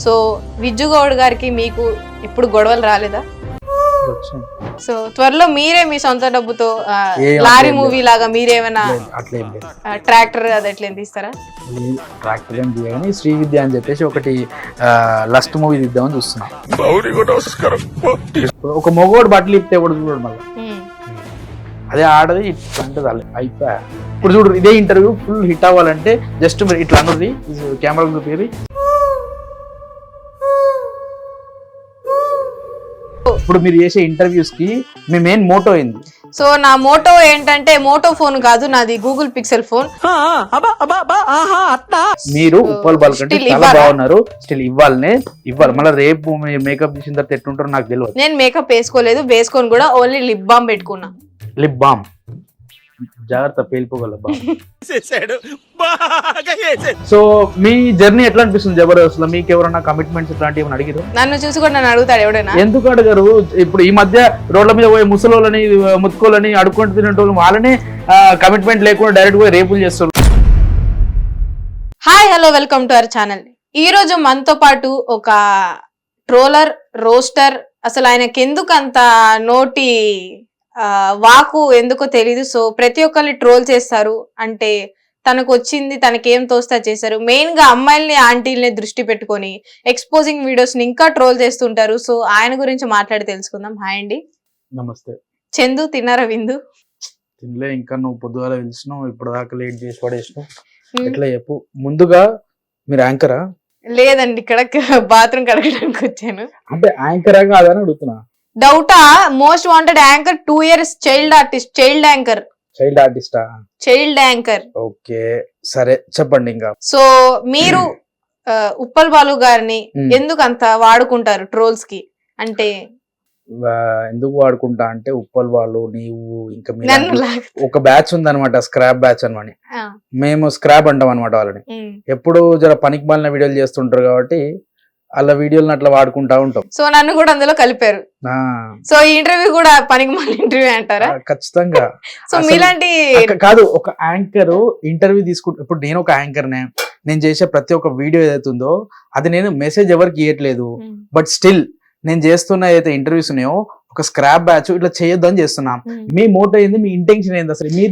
So Vijju Goud గారికి మీకు ఎప్పుడు గొడవలు రాలేదా? సో త్వరలో మీరే మీ సొంత డబ్బుతో లారీ మూవీ లాగా మీరేమైనా ట్రాక్టర్ అది ఎట్లా తీస్తారా? ట్రాక్టర్ ఏం తీయగానే శ్రీ విద్య అని చెప్పేసి ఒకటి లస్ట్ మూవీ తీద్దామని చూస్తున్నా. ఒక మొగోడు బట్టలు ఇప్పితే కూడా చూడడు మళ్ళీ అదే ఆడది ఇట్లా అయిపోయా. ఇప్పుడు చూడు ఇదే ఇంటర్వ్యూ ఫుల్ హిట్ అవ్వాలంటే జస్ట్ మీరు ఇట్లా అన్నది కెమెరా చూపేది. ఇప్పుడు మీరు చేసే ఇంటర్వ్యూస్ కి మీ మెయిన్ మోటో ఏంది? సో నా మోటో ఏంటంటే మోటో ఫోన్ కాదు, నాది గూగుల్ పిక్సెల్ ఫోన్. మీరు ఉప్పల్ బాల్ కంటే చాలా బాగున్నారు, స్టిల్ ఇవ్వాలి మళ్ళీ రేపు మేకప్ చేసిన తర్వాత ఎట్లుంటారో నాకు తెలియదు. నేను మేకప్ వేసుకోలేదు, వేసుకొని కూడా ఓన్లీ లిప్ బామ్ పెట్టుకున్నా. లిప్ బామ్ జాగ్రత్త పేలిపోగల బామ్. సో మీ జర్నీ ఎట్లా అనిపిస్తుంది జబర్దస్త్ లో? మీకు ఎవరైనా కమిట్మెంట్స్ ఇట్లాంటివి ఏమైనా అడిగారు? నన్ను చూసి కూడా నన్ను అడుగుతాడు ఎవడైనా. ఎందుకు అడగరు? ఇప్పుడు ఈ మధ్య రోడ్ల మీద పోయి ముసలోళ్ళని ముత్తుకోలని అడుక్కుంటూ తినేటోళ్ళు వాళ్ళనే కమిట్మెంట్ లేకుండా డైరెక్ట్ పోయి రేపులు చేస్తారు. Hi hello welcome to our channel. ఈ రోజు మనతో పాటు ఒక ట్రోలర్, రోస్టర్, అసలు ఆయనకి ఎందుకు అంత నోటి వాకు ఎందుకో తెలీదు. సో ప్రతి ఒక్కరిని ట్రోల్ చేస్తారు, అంటే తనకు వచ్చింది తనకేం తోస్తా చేశారు. మెయిన్ గా అమ్మాయిల్ని ఆంటీల్ని దృష్టి పెట్టుకొని ఎక్స్పోజింగ్ వీడియోస్ ని ఇంకా ట్రోల్ చేస్తుంటారు. సో ఆయన గురించి మాట్లాడి తెలుసుకుందాం. హాయ్ అండి. నమస్తే. చందు, తిన్నారా? విందు తినలే ఇంకా. నువ్వు పొద్దుగాల పిలిచినావు, ఇప్పుడు దాకా లేట్ చేసి పడేసినావు. ఎట్లా చెప్పు. ముందుగా మీరు యాంకరా? లేదండి, ఇక్కడ బాత్రూమ్ కడగడానికి వచ్చాను. అంటే యాంకరా కాదని అడుగుతున్నా. డౌటా? Most wanted anchor 2 years child artist, child anchor. Child ఆర్టిస్టా? Child anchor. ఓకే సరే చెప్పండి ఇంకా. సో మీరు ఉప్పల్ బాలు గారిని ఎందుకు అంత వాడుకుంటారు ట్రోల్స్ కి? అంటే ఎందుకు వాడుకుంటా అంటే ఉప్పల్ బాలు, నీవు ఇంకా ఒక బ్యాచ్ ఉందన్నమాట, స్క్రాప్ బ్యాచ్ అనమాట. మేము స్క్రాప్ అంటాం అనమాట వాళ్ళని. ఎప్పుడు జర పనికి మాలిన వీడియోలు చేస్తుంటారు కాబట్టి అలా వీడియోలను అట్లా వాడుకుంటా ఉంటాం. సో నన్ను కూడా అందులో కలిపారు. సో ఈ ఇంటర్వ్యూ కూడా పనికి మాలిన ఇంటర్వ్యూ అంటారా? ఖచ్చితంగా. సో మీలాంటి కాదు, ఒక యాంకర్ ఇంటర్వ్యూ తీసుకుంటా. ఇప్పుడు నేను ఒక యాంకర్ నే, నేను చేసే ప్రతి ఒక్క వీడియో ఏదైతుందో అది నేను మెసేజ్ ఎవరికి ఇవ్వట్లేదు. బట్ స్టిల్ నేను చేస్తున్న ఏదైతే ఇంటర్వ్యూస్ ఉన్నాయో ఒక స్క్రాప్ బ్యాచ్ ఇట్లా చేయొద్దని చేస్తున్నా. మీ మోటో ఏంది? మీ ఇంటెన్షన్ ఏంది అసలు? మీరు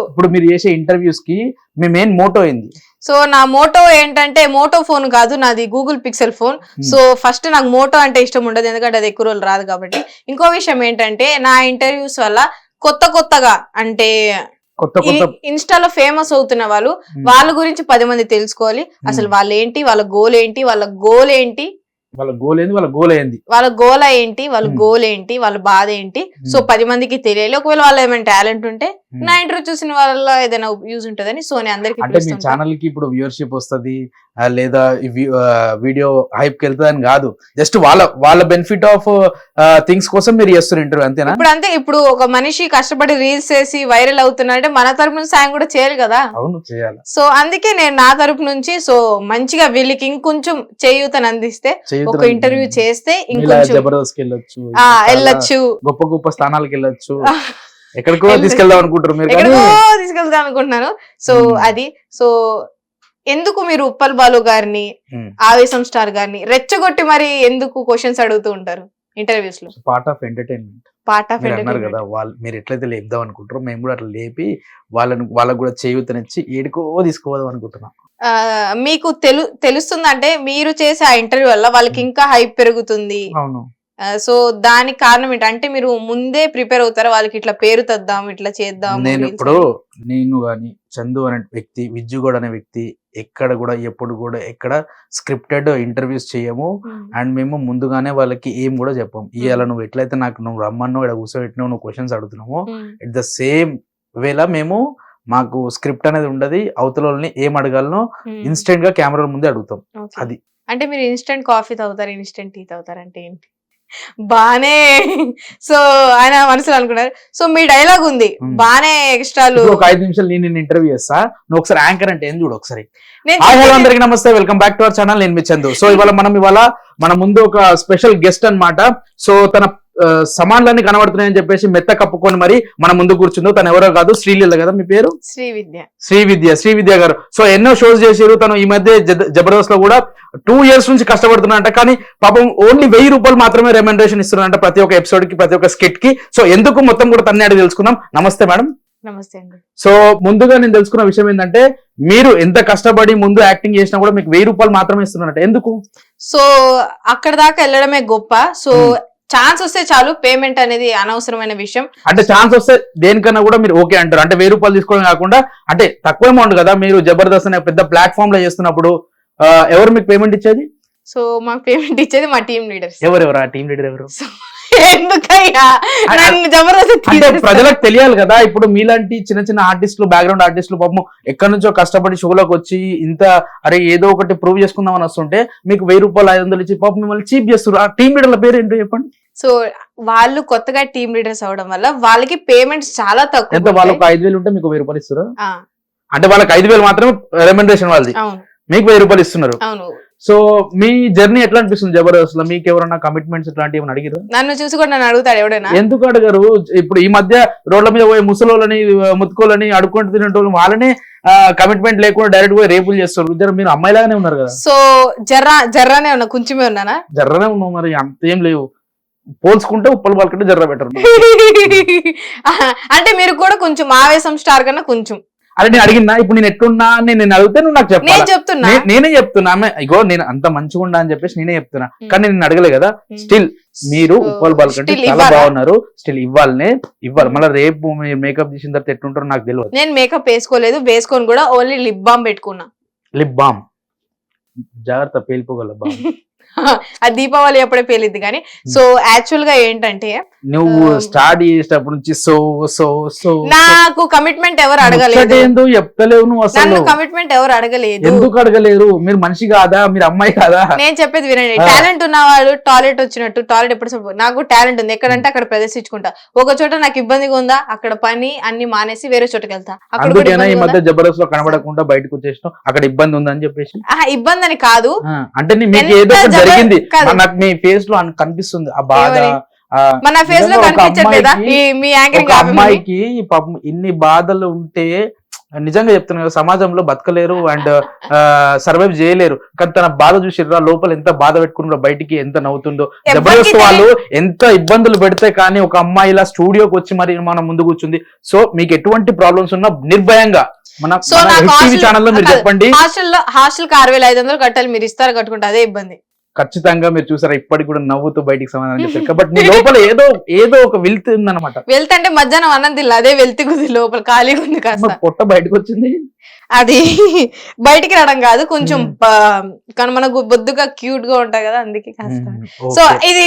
ఇప్పుడు మీరు చేసే ఇంటర్వ్యూస్ కి మీ మెయిన్ మోటో ఏంది? సో నా మోటో ఏంటంటే మోటో ఫోన్ కాదు, నాది Google pixel phone. So first నాకు మోటో అంటే ఇష్టం ఉండదు, ఎందుకంటే అది ఎక్కువ రోజులు రాదు కాబట్టి. ఇంకో విషయం ఏంటంటే నా ఇంటర్వ్యూస్ వల్ల కొత్తగా అంటే ఇన్స్టాలో ఫేమస్ అవుతున్న వాళ్ళ గురించి 10 మంది తెలుసుకోవాలి. అసలు వాళ్ళు ఏంటి, వాళ్ళ గోల్ ఏంటి, వాళ్ళ గోల్ ఏంటి, వాళ్ళ గోల్ ఏంది, వాళ్ళ గోల్ ఏంది, వాళ్ళ గోల్ ఏంటి, వాళ్ళ గోల్ ఏంటి, వాళ్ళ బాధ ఏంటి. సో 10 మందికి తెలియాలి. ఒకవేళ వాళ్ళ ఏమైనా టాలెంట్ ఉంటే నా ఇంటర్వ్యూ చూసిన వాళ్ళ ఏదైనా యూజ్ ఉంటదని సో నేను అందరికి. అంటే మీ ఛానల్ కి ఇప్పుడు వ్యూవర్షిప్ వస్తుంది లేదా వీడియో హైప్ కి వెళ్తుంది అని కాదు, జస్ట్ వాళ్ళ బెనిఫిట్ ఆఫ్ థింగ్స్ కోసం మీరు చేస్తున్న ఇంటర్వ్యూ అంతేనా? ఇప్పుడు అంతే. ఇప్పుడు ఒక మనిషి కష్టపడి రీల్స్ చేసి వైరల్ అవుతున్నారంటే మన తరపు నుంచి సాయం కూడా చేయాలి కదా. అవును, చేయాలి. సో అందుకే నేను నా తరపు నుంచి సో మంచిగా వీళ్ళకి ఇంకొంచెం చేయూతను అందిస్తే, ఒక ఇంటర్వ్యూ చేస్తే ఇంకొంచెం జబర్దస్త్ వెళ్ళొచ్చు, గొప్ప గొప్ప స్థానాలకు వెళ్ళొచ్చు. ఎక్కడికో తీసుకెళ్దాం అనుకుంటారు మీరు? తీసుకెళ్దాం అనుకుంటున్నాను. సో అది. సో ఎందుకు మీరు ఉప్పల్ బాలు గారిని, ఆవేశం స్టార్ గారిని రెచ్చగొట్టి మరి ఎందుకు క్వశ్చన్స్ అడుగుతూ ఉంటారు ఇంటర్వ్యూస్ లో? Part of entertainment. Part of అన్నారు కదా, వాళ్ళు మీరు ఎట్లయితే లేపుదాం అనుకుంటారో మేము కూడా అట్లా లేపి వాళ్ళకు కూడా చేయూతనిచ్చి ఏడుకో తీసుకోవద్దాం అనుకుంటున్నాం. మీకు తెలుస్తుందంటే మీరు చేసే ఆ ఇంటర్వ్యూ వల్ల వాళ్ళకి ఇంకా హైప్ పెరుగుతుంది. అవును. సో దానికి కారణం ఏంటంటే మీరు ముందే ప్రిపేర్ అవుతారా? వాళ్ళకి ఇట్లా పేరు తెద్దాం, ఇట్లా చేద్దాం. నేను గాని చందు అనే వ్యక్తి, విజ్జు గౌడ్ అనే వ్యక్తి ఎక్కడ కూడా ఎప్పుడు కూడా ఎక్కడ స్క్రిప్టెడ్ ఇంటర్వ్యూస్ చేయము. అండ్ మేము ముందుగానే వాళ్ళకి ఏం కూడా చెప్పాము. ఇవాళ నువ్వు ఎట్లయితే నువ్వు రమ్మన్నావు, ఇక్కడ కూర్చోబెట్టినావు, నువ్వు క్వశ్చన్స్ అడుగుతున్నావు, ఎట్ ద సేమ్ వేలా మేము మాకు స్క్రిప్ట్ అనేది ఉండదు. అవతల వాళ్ళని ఏం అడగాలనో ఇన్స్టెంట్ గా కెమెరా ముందే అడుగుతాం. అది. అంటే మీరు ఇన్స్టెంట్ కాఫీ తాగుతారు, ఇన్స్టెంట్ టీ తాగుతారు అంటే ఏంటి? బానే. సో ఆయన మనసులో అనుకున్నారు. సో మీ డైలాగ్ ఉంది బానే ఎక్స్ట్రాలు. ఒక 5 నిమిషాలు నేను ఇంటర్వ్యూ చేస్తా, నువ్వు ఒకసారి యాంకర్ అంటే ఏం చూడు ఒకసారి. అందరికి నమస్తే, welcome back to our channel. నేను మీ చందు. సో ఇవాళ మన ముందు ఒక స్పెషల్ గెస్ట్ అన్నమాట. సో తన సమాన్లన్నీ కనబడుతున్నాయని చెప్పేసి మెత్త కప్పుకొని మరి మన ముందు కూర్చుందో. తను ఎవరో కాదు, శ్రీలీల కదా మీ పేరు? శ్రీవిద్య గారు. సో ఎన్నో షోస్ చేశారు. తను ఈ మధ్య జబర్దస్త్ లో కూడా 2 years నుంచి కష్టపడుతున్నారంట. కానీ పాపం ఓన్లీ 1000 రూపాయలు మాత్రమే రెమ్యునరేషన్ ఇస్తున్నారంట ప్రతి ఒక్క ఎపిసోడ్ కి, ప్రతి ఒక్క స్కిట్ కి. సో ఎందుకు మొత్తం కూడా తన్నే అడిగి తెలుసుకుందాం. నమస్తే మేడం. నమస్తే అండి. సో ముందుగా నేను తెలుసుకున్న విషయం ఏంటంటే, మీరు ఎంత కష్టపడి ముందు యాక్టింగ్ చేసినా కూడా మీకు 1000 రూపాయలు మాత్రమే ఇస్తున్నారంట. ఎందుకు? సో అక్కడ దాకా వెళ్ళడమే గొప్ప. సో ఛాన్స్ వస్తే చాలు, పేమెంట్ అనేది అనవసరమైన విషయం. అంటే ఛాన్స్ వస్తే దేనికన్నా కూడా మీరు ఓకే అంటారు. అంటే 1000 రూపాయలు తీసుకోవడం కాకుండా, అంటే తక్కువ అమౌంట్ కదా, మీరు జబర్దస్త్ అనే పెద్ద ప్లాట్ఫామ్ లో చేస్తున్నప్పుడు ఎవరు మీకు పేమెంట్ ఇచ్చేది? సో మాకు పేమెంట్ ఇచ్చేది మా టీమ్ లీడర్స్. ఎవరెవరు ఆ టీమ్ లీడర్ ఎవరు? ఎందుకయ్యా నన్ను జబర్దస్త్ అంటే ప్రజలకు తెలియాలి కదా. ఇప్పుడు మీలాంటి చిన్న చిన్న ఆర్టిస్టులు, బ్యాక్గ్రౌండ్ ఆర్టిస్టులు పాపం ఎక్కడి నుంచో కష్టపడి షోలోకి వచ్చి ఇంత అరే ఏదో ఒకటి ప్రూవ్ చేసుకుందామని వస్తుంటే మీకు 1000 రూపాయలు 500 ఇచ్చి పాపం మిమ్మల్ని చీప్ చేస్తారు. ఆ టీమ్ లీడర్ల పేరు ఏంటో చెప్పండి. సో వాళ్ళు కొత్తగా టీమ్ లీడర్స్ అవడం వల్ల వాళ్ళకి పేమెంట్స్ చాలా తక్కువ. ఎంత? వాళ్ళకి 5000 ఉంటే మీకు 1000 రూపాయలు ఇస్తారు. అంటే వాళ్ళకి 5000 మాత్రమే రెమ్యునరేషన్ వాళ్ళది, మీకు 1000 రూపాయలు ఇస్తున్నారు. అవును. సో మీ జర్నీ ఎట్లా అనిపిస్తుంది జబర్దస్త్ లో? మీకు ఎవరైనా కమిట్మెంట్స్ ఇట్లాంటివి ఏమైనా అడిగారు? నన్ను చూసి కూడా నన్ను అడుగుతాడు ఎవడైనా. ఎందుకు అడగరు? ఇప్పుడు ఈ మధ్య రోడ్ల మీద పోయి ముసలోళ్ళని ముత్తుకోలని అడుక్కుంటూ తినేటోళ్ళు వాళ్ళనే కమిట్మెంట్ లేకుండా డైరెక్ట్ పోయి రేపులు చేస్తారు. మీరు అమ్మాయిలాగానే ఉన్నారు కదా. సో జర్రానే ఉన్నా, కొంచెమే ఉన్నానా? జర్రనే ఉన్నావు మరి, అంతేం లేవు. పోల్చుకుంటే ఉప్పల పాలకంటే జర్ర బెటర్. అంటే మీరు కూడా కొంచెం ఆవేశం స్టార్ కన్నా కొంచెం. అరే నేను అడిగినా, ఇప్పుడు నేను ఎట్లున్నా నేను అడిగితే నువ్వు నాకు చెప్తున్నా. నేనే చెప్తున్నా ఇగో నేను అంత మంచిగా ఉన్నా అని చెప్పేసి నేనే చెప్తున్నా. కానీ నేను అడగలే కదా. స్టిల్ మీరు ఉప్పల్ బాల్ కంటే చాలా బాగున్నారు. స్టిల్ ఇవ్వాలి. మళ్ళీ రేపు మీరు మేకప్ చేసిన తర్వాత ఎట్లుంటారో నాకు తెలియదు. నేను మేకప్ వేసుకోలేదు, వేసుకొని కూడా ఓన్లీ లిప్ బామ్ పెట్టుకున్నా. లిప్ బామ్ జాగ్రత్త, పేలిపోగల బామ్. అది దీపావళి అప్పుడే పేలిద్ది. కానీ సో యాక్చువల్ గా ఏంటంటే, నువ్వు స్టార్ట్ చేసేటప్పటి నుంచి సో సో సో నాకు కమిట్మెంట్ ఎవరు అడగలేదు. ఎందుకు చెప్తలేవు నువ్వు? అసలు కమిట్మెంట్ ఎవరు అడగలేదు. ఎందుకు అడగలేరు? మీరు మనిషి కాదా? మీరు అమ్మాయి కాదా? నేను చెప్పేది వినండి. టాలెంట్ ఉన్నవాడు టాయిలెట్ వచ్చినట్టు, టాయిలెట్ ఎప్పుడు నాకు టాలెంట్ ఉంది, ఎక్కడంటే అక్కడ ప్రదర్శించుకుంటా. ఒక చోట నాకు ఇబ్బందిగా ఉందా, అక్కడ పని అన్ని మానేసి వేరే చోటకి వెళ్తా. అందుకేనా ఈ మధ్య జబర్దస్త్ లో కనబడకుండా బయటకు వచ్చేసినాం, అక్కడ ఇబ్బంది ఉందని చెప్పేసి? ఇబ్బంది అని కాదు, అంటే మీకు ఏదో జరిగింది నాకు మీ ఫేస్ లో కనిపిస్తుంది ఆ బాధ. మన ఫేస్ లో కనిపించట్లేదా? మీ యాంకరింగ్ అమ్మాయికి పాపం ఇన్ని బాధలు ఉంటే నిజంగా చెప్తున్నా సమాజంలో బతకలేరు అండ్ సర్వైవ్ చేయలేరు. కానీ తన బాధ చూసిర్రా, లోపల ఎంత బాధ పెట్టుకున్నారో, బయటికి ఎంత నవ్వుతుందో. జబర్దస్త్ వాళ్ళు ఎంత ఇబ్బందులు పెడితే కానీ ఒక అమ్మాయి ఇలా స్టూడియోకి వచ్చి మరి మన ముందు కూర్చుంది. సో మీకు ఎటువంటి ప్రాబ్లమ్స్ ఉన్నా నిర్భయంగా మన ఛానల్ లో మీరు చెప్పండి. హాస్టల్ కి 6500 కట్టాలి, మీరు ఇస్తారు కట్టుకుంటే అదే ఇబ్బంది. ఖచ్చితంగా మీరు చూసారా, ఇప్పటికి కూడా నవ్వుతూ బయటికి సమాధానం చెప్పారు. బట్ నీ లోపల ఏదో ఒక వెల్త్ ఉందన్నమాట. వెల్త్ అంటే మధ్యాహ్నం అన్నం తిల్లా, అదే వెల్త్ ఉంది లోపల, ఖాళీగా ఉంది. కాస్త పొట్ట బయటకు వచ్చింది, అది బయటికి రావడం కాదు, కొంచెం మనకు బొద్దుగా క్యూట్ గా ఉంటాయి కదా, అందుకే కాస్త. సో ఇది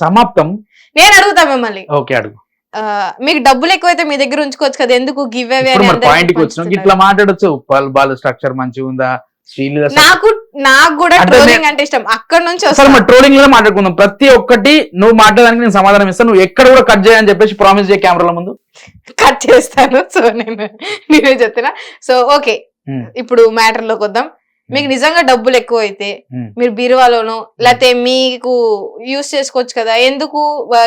సమాప్తం. నేను అడుగుతా మిమ్మల్ని. ఓకే అడుగు. మీకు డబ్బులు ఎక్కువైతే మీ దగ్గర ఉంచుకోవచ్చు కదా, ఎందుకు గివ్ అవే? పాయింట్ కి వచ్చినాం, ఇట్లా మాట్లాడచ్చు. బాల్ స్ట్రక్చర్ మంచిగా ఉందా? నాకు కూడా ట్రోలింగ్ అంటే ఇష్టం. అక్కడ నుంచి ట్రోలింగ్ లో మాట్లాడుకుందాం. ప్రతి ఒక్కటి నువ్వు మాట్లాడడానికి నేను సమాధానం ఇస్తాను. నువ్వు ఎక్కడ కూడా కట్ చేయని చెప్పేసి ప్రామిస్ చేయ కెమెరాల ముందు. కట్ చేస్తాను. సో నేనే చెప్తున్నా. సో ఓకే, ఇప్పుడు మ్యాటర్ లోకి వద్దాం. మీకు నిజంగా డబ్బులు ఎక్కువ అయితే మీరు బీరువాలోనో లేకపోతే మీకు యూస్ చేసుకోవచ్చు కదా, ఎందుకు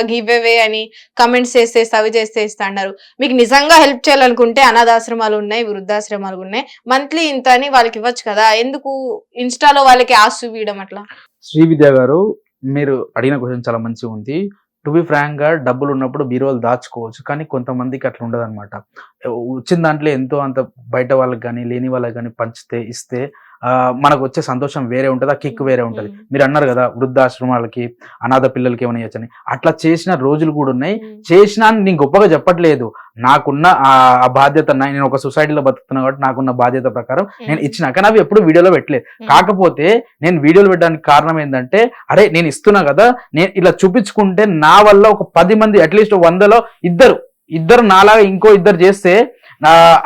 గివ్ అవే అని కమెంట్స్ చేస్తే అవి చేస్తే ఇస్తా అన్నారు? మీకు నిజంగా హెల్ప్ చేయాలనుకుంటే అనాథాశ్రమాలు ఉన్నాయి, వృద్ధాశ్రమాలు ఉన్నాయి, మంత్లీ ఇంత అని వాళ్ళకి ఇవ్వచ్చు కదా, ఎందుకు ఇన్స్టాలో వాళ్ళకి ఆశ చూపించడం అట్లా? శ్రీవిద్య గారు, మీరు అడిగిన క్వశ్చన్ చాలా మంచిగా ఉంది. టు బి ఫ్రాంక్ గా డబ్బులు ఉన్నప్పుడు బీరువాలు దాచుకోవచ్చు, కానీ కొంతమందికి అట్లా ఉండదు అనమాట. వచ్చిన దాంట్లో ఎంతో అంత బయట వాళ్ళకి కానీ లేని వాళ్ళకి కానీ పంచితే ఇస్తే మనకు వచ్చే సంతోషం వేరే ఉంటది, ఆ కిక్ వేరే ఉంటది. మీరు అన్నారు కదా వృద్ధాశ్రమాలకి అనాథ పిల్లలకి ఏమైనా ఇవ్వచ్చని, అట్లా చేసిన రోజులు కూడా ఉన్నాయి. చేసినా నేను గొప్పగా చెప్పట్లేదు, నాకున్న ఆ బాధ్యత, నేను ఒక సొసైటీలో బతుకుతున్నా కాబట్టి నాకున్న బాధ్యత ప్రకారం నేను ఇచ్చిన. కానీ అవి ఎప్పుడు వీడియోలో పెట్టలేదు. కాకపోతే నేను వీడియోలు పెట్టడానికి కారణం ఏంటంటే, అరే నేను ఇస్తున్నా కదా, నేను ఇలా చూపించుకుంటే నా వల్ల ఒక 10 మంది అట్లీస్ట్ 100లో ఇద్దరు నాలాగా ఇంకో ఇద్దరు చేస్తే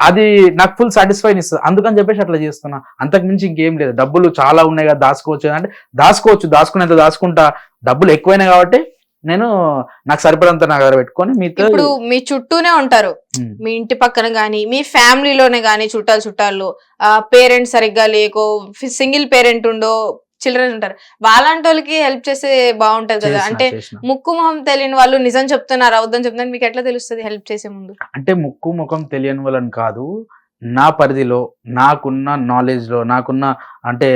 అది నాకు ఫుల్ సాటిస్ఫైన్ ఇస్తుంది. అందుకని చెప్పేసి అట్లా చేస్తున్నా, అంతకు మించి ఇంకేం లేదు. డబ్బులు చాలా ఉన్నాయి కదా దాచుకోవచ్చు అంటే దాచుకునేంత దాచుకుంటా. డబ్బులు ఎక్కువైనా కాబట్టి నేను నాకు సరిపడంత నా దగ్గర పెట్టుకొని మీతో. ఇప్పుడు మీ చుట్టూనే ఉంటారు, మీ ఇంటి పక్కన గానీ మీ ఫ్యామిలీలోనే గానీ చుట్టాలు పేరెంట్స్ సరిగ్గా లేకో, సింగిల్ పేరెంట్ ఉండో, చిల్డ్రన్ ఉంటారు, వాళ్ళంటి వాళ్ళకి హెల్ప్ చేస్తే బాగుంటది కదా. అంటే చేసిన ముక్కు మొహం తెలియని వాళ్ళు నిజం చెప్తున్నారు అవద్దని చెప్తున్నారు, మీకు ఎట్లా తెలుస్తుంది హెల్ప్ చేసే ముందు? అంటే ముక్కు ముఖం తెలియని వాళ్ళని కాదు, నా పరిధిలో నాకున్న నాలెడ్జ్ లో నాకున్న అంటే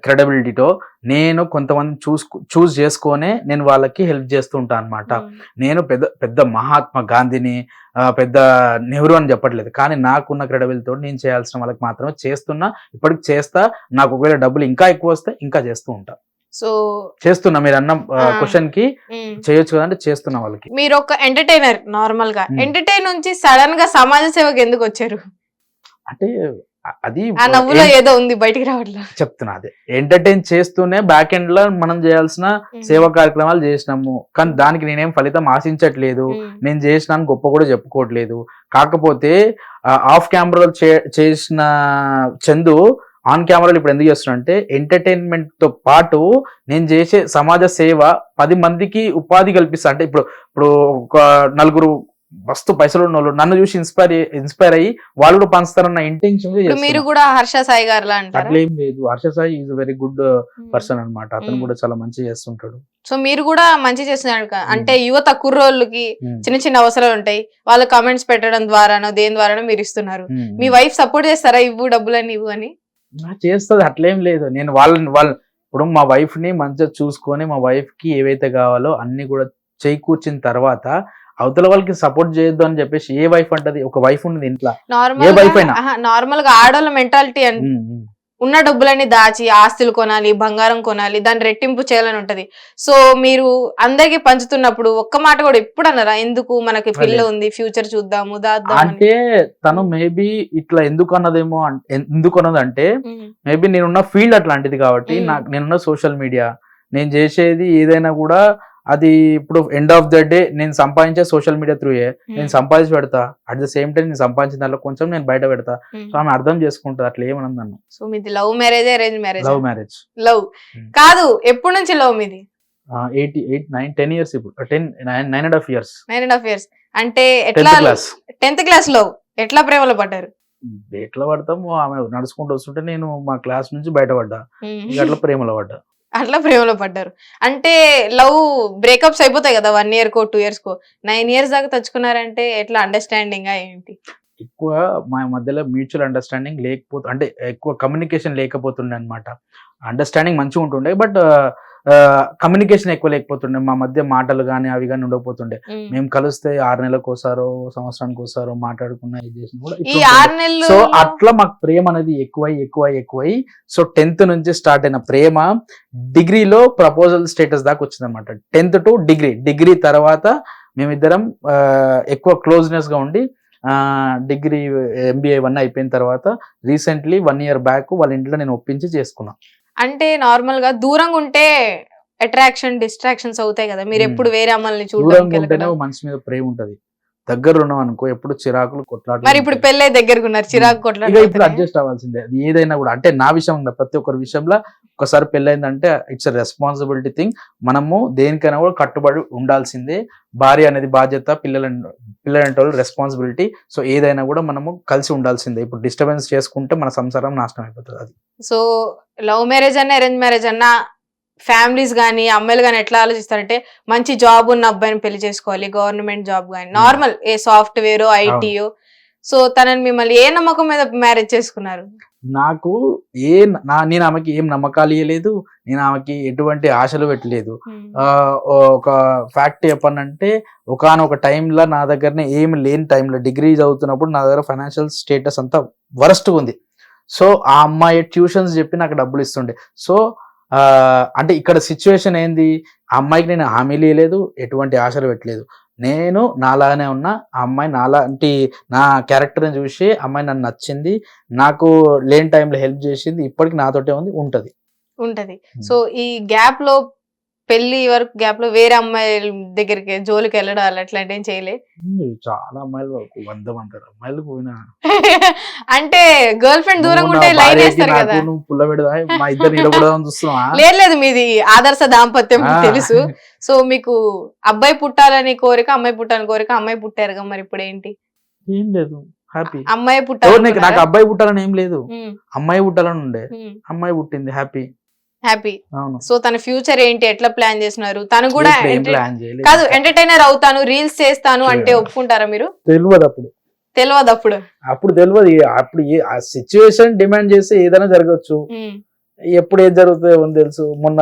క్రెడిబిలిటీతో నేను కొంతమంది చూస్ చేసుకొనే నేను వాళ్ళకి హెల్ప్ చేస్తూ ఉంటాను అనమాట. నేను పెద్ద పెద్ద మహాత్మా గాంధీని పెద్ద నెహ్రూ అని చెప్పట్లేదు, కానీ నాకున్న క్రెడిబిలిటీతో నేను చేయాల్సిన వాళ్ళకి మాత్రమే చేస్తున్నా, ఇప్పటికి చేస్తా. నాకు ఒకవేళ డబ్బులు ఇంకా ఎక్కువ వస్తే ఇంకా చేస్తూ ఉంటా. సో చేస్తున్నా, మీరు అన్న క్వశ్చన్ కి చేయొచ్చు కదా అంటే చేస్తున్నా వాళ్ళకి. మీరు ఒక ఎంటర్టైనర్, నార్మల్ గా ఎంటర్టైన్ నుంచి సడన్ గా సమాజ సేవకి ఎందుకు వచ్చారు? అంటే అది ఆ నవ్వులో ఏదో ఉంది బయటికి రావట్లేదు. చెప్తున్నా, అదే ఎంటర్టైన్ చేస్తూనే బ్యాక్ ఎండ్ లో మనం చేయాల్సిన సేవా కార్యక్రమాలు చేసినాము, కానీ దానికి నేనేం ఫలితం ఆశించట్లేదు, నేను చేసినాను గొప్ప కూడా చెప్పుకోవట్లేదు. కాకపోతే ఆఫ్ కెమెరాలో చేసిన చందు ఆన్ కెమెరాలో ఇప్పుడు ఎందుకు చేస్తున్నా అంటే ఎంటర్టైన్మెంట్ తో పాటు నేను చేసే సమాజ సేవ 10 మందికి ఉపాధి కల్పిస్తా. అంటే ఇప్పుడు ఒక నలుగురు మస్తు పైసలు ఉన్న వాళ్ళు నన్ను చూసి ఇన్స్పైర్ అయ్యి వాళ్ళు కూడా పంచుతారన్న ఇంటెన్షన్. మీరు కూడా హర్ష సాయి గారు అట్లా ఏం లేదు, Harsha Sai is very good person అన్నమాట, అతను కూడా చాలా మంచి చేస్తుంటాడు. సో మీరు కూడా మంచి చేస్తున్నారు. అంటే యువత కుర్రోళ్ళకి చిన్న చిన్న అవసరాలు ఉంటాయి, వాళ్ళు కమెంట్స్ పెట్టడం ద్వారానో దేని ద్వారానో మీరు ఇస్తున్నారు. మీ వైఫ్ సపోర్ట్ చేస్తారా ఇవ్వు డబ్బులని ఇవ్వు అని? చేస్తుంది, అట్లేం లేదు. నేను వాళ్ళ ఇప్పుడు మా వైఫ్ ని మంచిగా చూసుకొని మా వైఫ్ కి ఏవైతే కావాలో అన్ని కూడా చేకూర్చిన తర్వాత అవతల వాళ్ళకి సపోర్ట్ చేయొద్దు అని చెప్పేసి ఏ వైఫ్ అంటది? ఒక వైఫ్ ఉన్నది ఇంట్లో, ఏ వైఫ్ అయినా. నార్మల్ గా ఆడవాళ్ళ మెంటాలిటీ ఉన్న డబ్బులన్నీ దాచి ఆస్తులు కొనాలి, బంగారం కొనాలి, దాన్ని రెట్టింపు చేయాలని ఉంటది. సో మీరు అందరికి పంచుతున్నప్పుడు ఒక్క మాట కూడా ఎప్పుడు అన్నారా ఎందుకు మనకి పిల్ల ఉంది ఫ్యూచర్ చూద్దాము దాద్దాం అంటే? తను మేబీ ఇట్లా ఎందుకు అన్నదేమో, ఎందుకు అన్నదంటే మేబీ నేనున్న ఫీల్డ్ అట్లాంటిది కాబట్టి, నేనున్న సోషల్ మీడియా, నేను చేసేది ఏదైనా కూడా అది ఇప్పుడు ఎండ్ ఆఫ్ ద డే నేను సంపాదించే సోషల్ మీడియా త్రూయే నేను సంపాదించి పెడతా. అట్ ద సేమ్ టైం నేను సంపాదించిన దాంట్లో కొంచెం నేను బయట పెడతా. సో ఆమె అర్థం చేసుకుంటుంది, అట్లా ఏమన్నది నన్ను. సో మీది love marriage arrange marriage? Love marriage. Love కాదు, ఎప్పటి నుంచి లవ్ మీది? 10 years ఇప్పుడు 9.5 years. 9.5 years అంటే ఎట్లా? 10th class love. ఎట్లా ప్రేమలో పడ్డారు? ఎట్లా పడతాము, ఆమె నడుచుకుంటూ వస్తుంటే నేను మా క్లాస్ నుంచి బయటపడ్డా, అట్లా ప్రేమలో పడ్డా. అట్లా ప్రేమలో పడ్డారు. అంటే లవ్ బ్రేకప్స్ అయిపోతాయి కదా 1 year కో 2 years కో, 9 years దాకా తెచ్చుకున్నారంటే ఎట్లా? అండర్స్టాండింగ్ ఏంటి? ఎక్కువ మా మధ్యలో మ్యూచువల్ అండర్స్టాండింగ్ లేకపోతే, అంటే ఎక్కువ కమ్యూనికేషన్ లేకపోతుండే అనమాట. అండర్స్టాండింగ్ మంచిగా ఉంటుండే, బట్ కమ్యూనికేషన్ ఎక్కువ లేకపోతుండే. మా మధ్య మాటలు కానీ అవి కానీ ఉండకపోతుండే. మేము కలిస్తే 6 నెలలకు ఒకసారో సంవత్సరానికి ఒకసారో మాట్లాడుకున్నా ఇది చేసిన కూడా. సో అట్లా మాకు ప్రేమ అనేది ఎక్కువై సో 10th నుంచి స్టార్ట్ అయిన ప్రేమ డిగ్రీలో ప్రపోజల్ స్టేటస్ దాకా వచ్చింది అనమాట. 10th to డిగ్రీ తర్వాత మేమిద్దరం ఎక్కువ క్లోజ్నెస్ గా ఉండి డిగ్రీ MBA 1 అయిపోయిన తర్వాత రీసెంట్లీ 1 year బ్యాక్ వాళ్ళ ఇంట్లో నేను ఒప్పించి చేసుకున్నా. అంటే నార్మల్ గా దూరంగా ఉంటే అట్రాక్షన్ డిస్ట్రాక్షన్స్ అవుతాయి కదా, మీరు ఎప్పుడు వేరే అమ్మాయిని చూడడానికి మనసు మీద ప్రేమ ఉంటది. దగ్గర ఉన్నాం అనుకో ఎప్పుడు చిరాకులు కొట్లాట. మరి ఇప్పుడు పెళ్ళై దగ్గరకు ఉన్నారు, చిరాకు కొట్లాట ఇప్పుడు అడ్జస్ట్ అవ్వాల్సిందే. అది ఏదైనా కూడా, అంటే నా విషయం ప్రతి ఒక్కరి విషయంలో ఒకసారి పెళ్ళైందంటే ఇట్స్ రెస్పాన్సిబిలిటీ థింగ్. మనము దేనికైనా కూడా కట్టుబడి ఉండాల్సిందే. భార్య అనేది బాధ్యత, పిల్లలంటే వాళ్ళు రెస్పాన్సిబిలిటీ. సో ఏదైనా కూడా మనము కలిసి ఉండాల్సిందే. ఇప్పుడు డిస్టర్బెన్స్ చేసుకుంటే మన సంసారం నాశనం అయిపోతుంది. అది సో లవ్ మ్యారేజ్ అన్నా అరేంజ్ మ్యారేజ్ అన్నా ఫ్యామిలీస్ కానీ అమ్మాయిలు కానీ ఎట్లా ఆలోచిస్తారంటే మంచి జాబ్ ఉన్న అబ్బాయిని పెళ్లి చేసుకోవాలి, గవర్నమెంట్ జాబ్ కానీ నార్మల్ ఏ సాఫ్ట్వేర్ ఐటీయో. సో తనని మిమ్మల్ని ఏ నమ్మకం మీద మ్యారేజ్ చేసుకున్నారు? నాకు నేను ఆమెకి ఏం నమ్మకాలు ఇవ్వలేదు, నేను ఆమెకి ఎటువంటి ఆశలు పెట్టలేదు. ఒక ఫ్యాక్ట్ చెప్పానంటే ఒకనొక టైంలో నా దగ్గరనే ఏం లేని టైంలో డిగ్రీ చదువుతున్నప్పుడు నా దగ్గర ఫైనాన్షియల్ స్టేటస్ అంతా వరస్ట్గా ఉంది. సో ఆ అమ్మాయి ట్యూషన్స్ చెప్పి నాకు డబ్బులు ఇస్తుండే. సో అంటే ఇక్కడ సిచ్యువేషన్ ఏంది, ఆ అమ్మాయికి నేను హామీలు ఇవ్వలేదు, ఎటువంటి ఆశలు పెట్టలేదు. నేను నాలానే ఉన్నా, ఆ అమ్మాయి నాలాంటి నా క్యారెక్టర్ని చూసి అమ్మాయి నన్ను నచ్చింది, నాకు లేని టైంలో హెల్ప్ చేసింది, ఇప్పటికి నాతోటే ఉంటది. సో ఈ గ్యాప్ లో పెళ్లి వరకు గ్యాప్ లో వేరే అమ్మాయి దగ్గరికి జోలికి వెళ్ళడం అట్లాంటి ఏం చేయలే? చాలా అమ్మాయిలు 100 మంది అమ్మాయిలు పోయినా. అంటే గర్ల్ ఫ్రెండ్ దూరంగా ఉంటే లైన్ వేస్తారు కదా. లేదు మీది ఆదర్శ దాంపత్యం తెలుసు. సో మీకు అబ్బాయి పుట్టాలని కోరిక, అమ్మాయి పుట్టాలని కోరిక, అమ్మాయి పుట్టారుగా, మరి ఇప్పుడు ఏంటి? ఏం లేదు, హ్యాపీ. అమ్మాయి పుట్టాలి. నాకు అబ్బాయి పుట్టాలని ఏం లేదు, అమ్మాయి పుట్టాలని ఉండే, అమ్మాయి పుట్టింది, హ్యాపీ. హ్యాపీ. అవును. సో తన ఫ్యూచర్ ఏంటి, ఎట్లా ప్లాన్ చేస్తున్నారు? తను కూడా ఇప్పుడు ఏం ప్లాన్ చేయలేదు. కాదు ఎంటర్టైనర్ అవుతాను, రీల్స్ చేస్తాను అంటే ఒప్పుకుంటారా మీరు? తెలియదు అప్పుడు. తెలియదు అప్పుడు తెలియదు. అప్పుడు ఆ సిచ్యువేషన్ డిమాండ్ చేస్తే ఏదైనా జరగచ్చు. ఎప్పుడు ఏం జరుగుతుందో ఏమో తెలుసు. మొన్న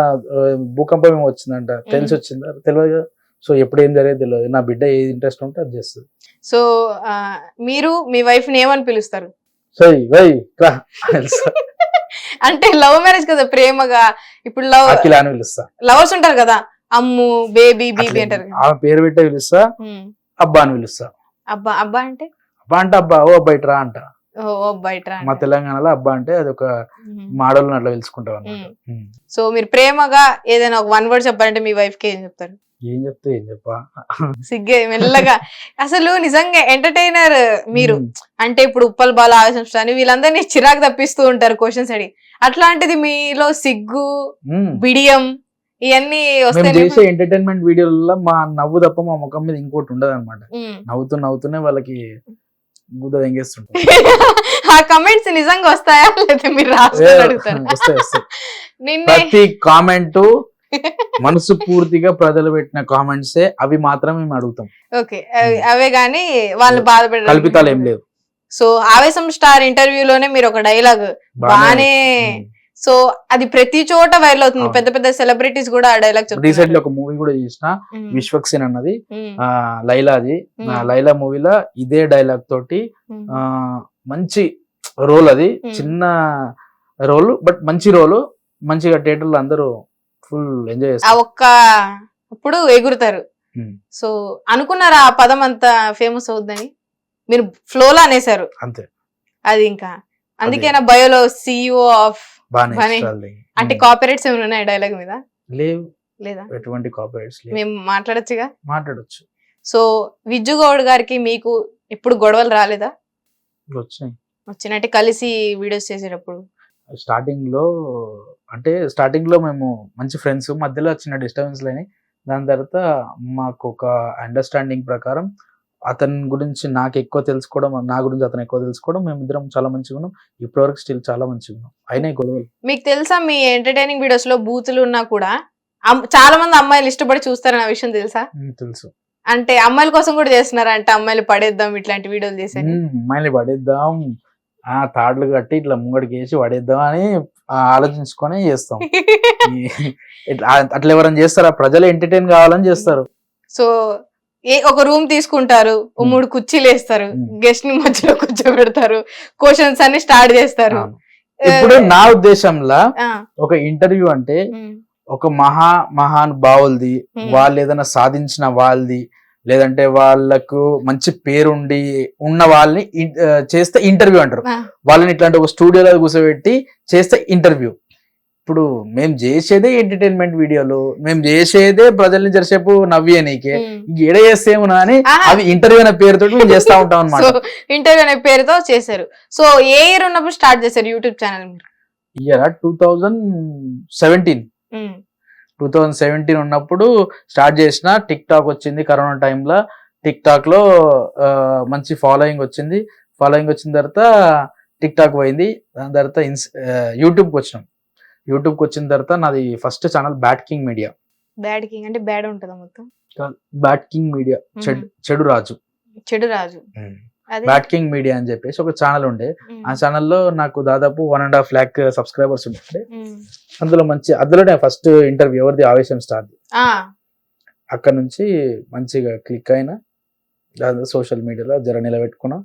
భూకంపం ఏమో వచ్చిందంట, తెలిసి వచ్చిందా? తెలియదు కదా. సో ఎప్పుడు ఏం జరిగేది తెలియదు. నా బిడ్డ ఏది ఇంట్రెస్ట్ ఉంటే అది చేస్తుంది. సో మీరు మీ వైఫ్ ని ఏమని పిలుస్తారు? అంటే లవ్ మ్యారేజ్ కదా, ప్రేమగా. ఇప్పుడు అఖిల అని పిలుస్తా. లవర్స్ ఉంటారు కదా, అమ్ము, బేబీ, బీబీ అంటారు. ఆ పేరు పెట్టే పిలుస్తా. అబ్బా అని పిలుస్తా. అబ్బా అబ్బా అంటే అబ్బా ఓ బయట రా అంట. ఓ బయట. మా తెలంగాణలో అబ్బా అంటే అది ఒక మాడల్ అట్లా పిలుచుకుంటాం అన్నమాట. సో మీరు ప్రేమగా ఏదైనా ఒక 1 వర్డ్ చెప్పాలంటే మీ వైఫ్ కి ఏం చెప్తారు? ఏం చెప్పా సిగ్గే మెల్లగా. అసలు నిజంగా ఎంటర్టైనర్ మీరు. అంటే ఇప్పుడు ఉప్పల్ బాల, ఆవేశం స్టార్ వీళ్ళందరినీ చిరాకు తప్పిస్తూ ఉంటారు క్వశ్చన్స్ అడిగి. అట్లాంటిది మీలో సిగ్గు, బిడియం ఇవన్నీ చేసే ఎంటర్టైన్మెంట్ వీడియోలలో మా నవ్వు తప్ప మా ముఖం మీద ఇంకోటి ఉండదు అనమాట. నవ్వుతూనే వాళ్ళకి బుద్ధ ఎంగేస్తుంటారు. ఆ కమెంట్స్ నిజంగా వస్తాయా లేదా మీరు రాస్తారు? ప్రతి కామెంట్ మనసు పూర్తిగా ప్రజలు పెట్టిన కామెంట్సే, అవి మాత్రమే మేము అడుగుతాం. ఓకే, అవే గానీ వాళ్ళు బాధపడ కల్పితాలు ఏం లేవు. సో ఆవేశం స్టార్ ఇంటర్వ్యూలోనే మీరు ఒక డైలాగ్ బానే, సో అది ప్రతి చోట వైరల్ అవుతుంది. పెద్ద పెద్ద సెలబ్రిటీస్ కూడా ఆ డైలాగ్ చెప్తారు. రీసెంట్లీ ఒక మూవీ కూడా చేసిన, విశ్వక్సేన్ అన్నది, లైలాది. లైలా మూవీలో ఇదే డైలాగ్ తోటి మంచి రోల్, అది చిన్న రోల్ బట్ మంచి రోల్, మంచిగా థియేటర్లో అందరూ ఫుల్ ఎంజాయ్ చేస్తారు. ఒక్క అప్పుడు ఎగురుతారు. సో అనుకున్నారా ఆ పదం అంత ఫేమస్ అవుద్దని? మీరు ఫ్లోలో అనేసారు అంతే. అది ఇంకా అందుకేనా బయోలో CEO ఆఫ్ అంటే కాపీరైట్స్ ఏమైనా ఉన్నాయి డైలాగ్ మీద? లేవు. లేదా? ఎటువంటి కాపీరైట్స్ లేవు. మేము మాట్లాడొచ్చుగా. మాట్లాడొచ్చు. సో విజ్జు గౌడ్ గారికి మీకు ఎప్పుడు గొడవలు రాలేదా? వచ్చినట్టే కలిసి వీడియోస్ చేసేటప్పుడు స్టార్టింగ్ లో మేము మంచి ఫ్రెండ్స్, మధ్యలో చిన్న డిస్టర్బెన్స్ లేని. దాని తర్వాత మాకు ఒక అండర్స్టాండింగ్ ప్రకారం అతని గురించి నాకు ఎక్కువ తెలుసుకోవడం, నా గురించి అతను ఎక్కువ తెలుసుకోవడం, మేమిద్దరం చాలా మంచిగా ఉన్నాం. ఇప్పటివరకు స్టిల్ చాలా మంచిగా ఉన్నాం. అయినా గొడవలు. మీకు తెలుసా మీ ఎంటర్టైనింగ్ వీడియోస్ లో బూతులు ఉన్నా కూడా చాలా మంది అమ్మాయిలు ఇష్టపడి చూస్తారన్న విషయం తెలుసా? తెలుసు. అంటే అమ్మాయిల కోసం కూడా చేస్తున్నారా? అంటే అమ్మాయిలు పడేద్దాం ఇట్లాంటి వీడియోలు చేశారు. అమ్మాయిలు పడేద్దాం, తాడ్లు కట్టి ఇట్లా ముంగడికి వేసి పడేద్దాం అని ఆలోచించుకొని చేస్తాం. అట్లా ఎవరైనా చేస్తారా? ప్రజలు ఎంటర్టైన్ కావాలని చేస్తారు. సో ఒక రూమ్ తీసుకుంటారు, 3 కుర్చీలు వేస్తారు, గెస్ట్ ని మధ్యలో కూర్చోబెడతారు, క్వశ్చన్స్ అన్ని స్టార్ట్ చేస్తారు. ఇప్పుడు నా ఉద్దేశంలో ఒక ఇంటర్వ్యూ అంటే ఒక మహానుభావులది, వాళ్ళు ఏదైనా సాధించిన వాళ్ళది, లేదంటే వాళ్ళకు మంచి పేరుండి ఉన్న వాళ్ళని చేస్తే ఇంటర్వ్యూ అంటారు. వాళ్ళని ఇట్లాంటి ఒక స్టూడియోలో కూర్చోబెట్టి చేస్తే ఇంటర్వ్యూ. ఇప్పుడు మేము చేసేదే ఎంటర్టైన్మెంట్ వీడియోలు, మేము చేసేదే ప్రజల్ని జరిసేపు నవ్వేనీకే, ఎడ చేస్తేమో అని అవి ఇంటర్వ్యూ అనే పేరుతో మేము చేస్తా ఉంటాం అన్నమాట. ఇంటర్వ్యూ అనే పేరుతో చేశారు. సో ఏ ఇయర్ ఉన్నప్పుడు స్టార్ట్ చేశారు యూట్యూబ్ ఛానల్? ఇయర్ 2017 ఉన్నప్పుడు స్టార్ట్ చేసిన. టిక్ టాక్ వచ్చింది కరోనా టైంలో. టిక్ టాక్ లో మంచి ఫాలోయింగ్ వచ్చింది. ఫాలోయింగ్ వచ్చిన తర్వాత టిక్ టాక్ పోయింది. దాని తర్వాత యూట్యూబ్కి వచ్చినాం. యూట్యూబ్కి వచ్చిన తర్వాత నాది first channel bad king media. Bad king అంటే బ్యాడ్ ఉంటుందా మొత్తం? బ్యాడ్ కింగ్ మీడియా, చెడు రాజు. బ్యాడ్ కింగ్ మీడియా అని చెప్పేసి ఒక ఛానల్ ఉండే. ఆ ఛానల్లో నాకు దాదాపు 1.5 lakh సబ్స్క్రైబర్స్ ఉండే. అందులోనే ఫస్ట్ ఇంటర్వ్యూ ఎవరిది? ఆవేశం స్టార్. అక్కడ నుంచి మంచిగా క్లిక్ అయినా, దాదాపు సోషల్ మీడియాలో జర నిలబెట్టుకున్నా.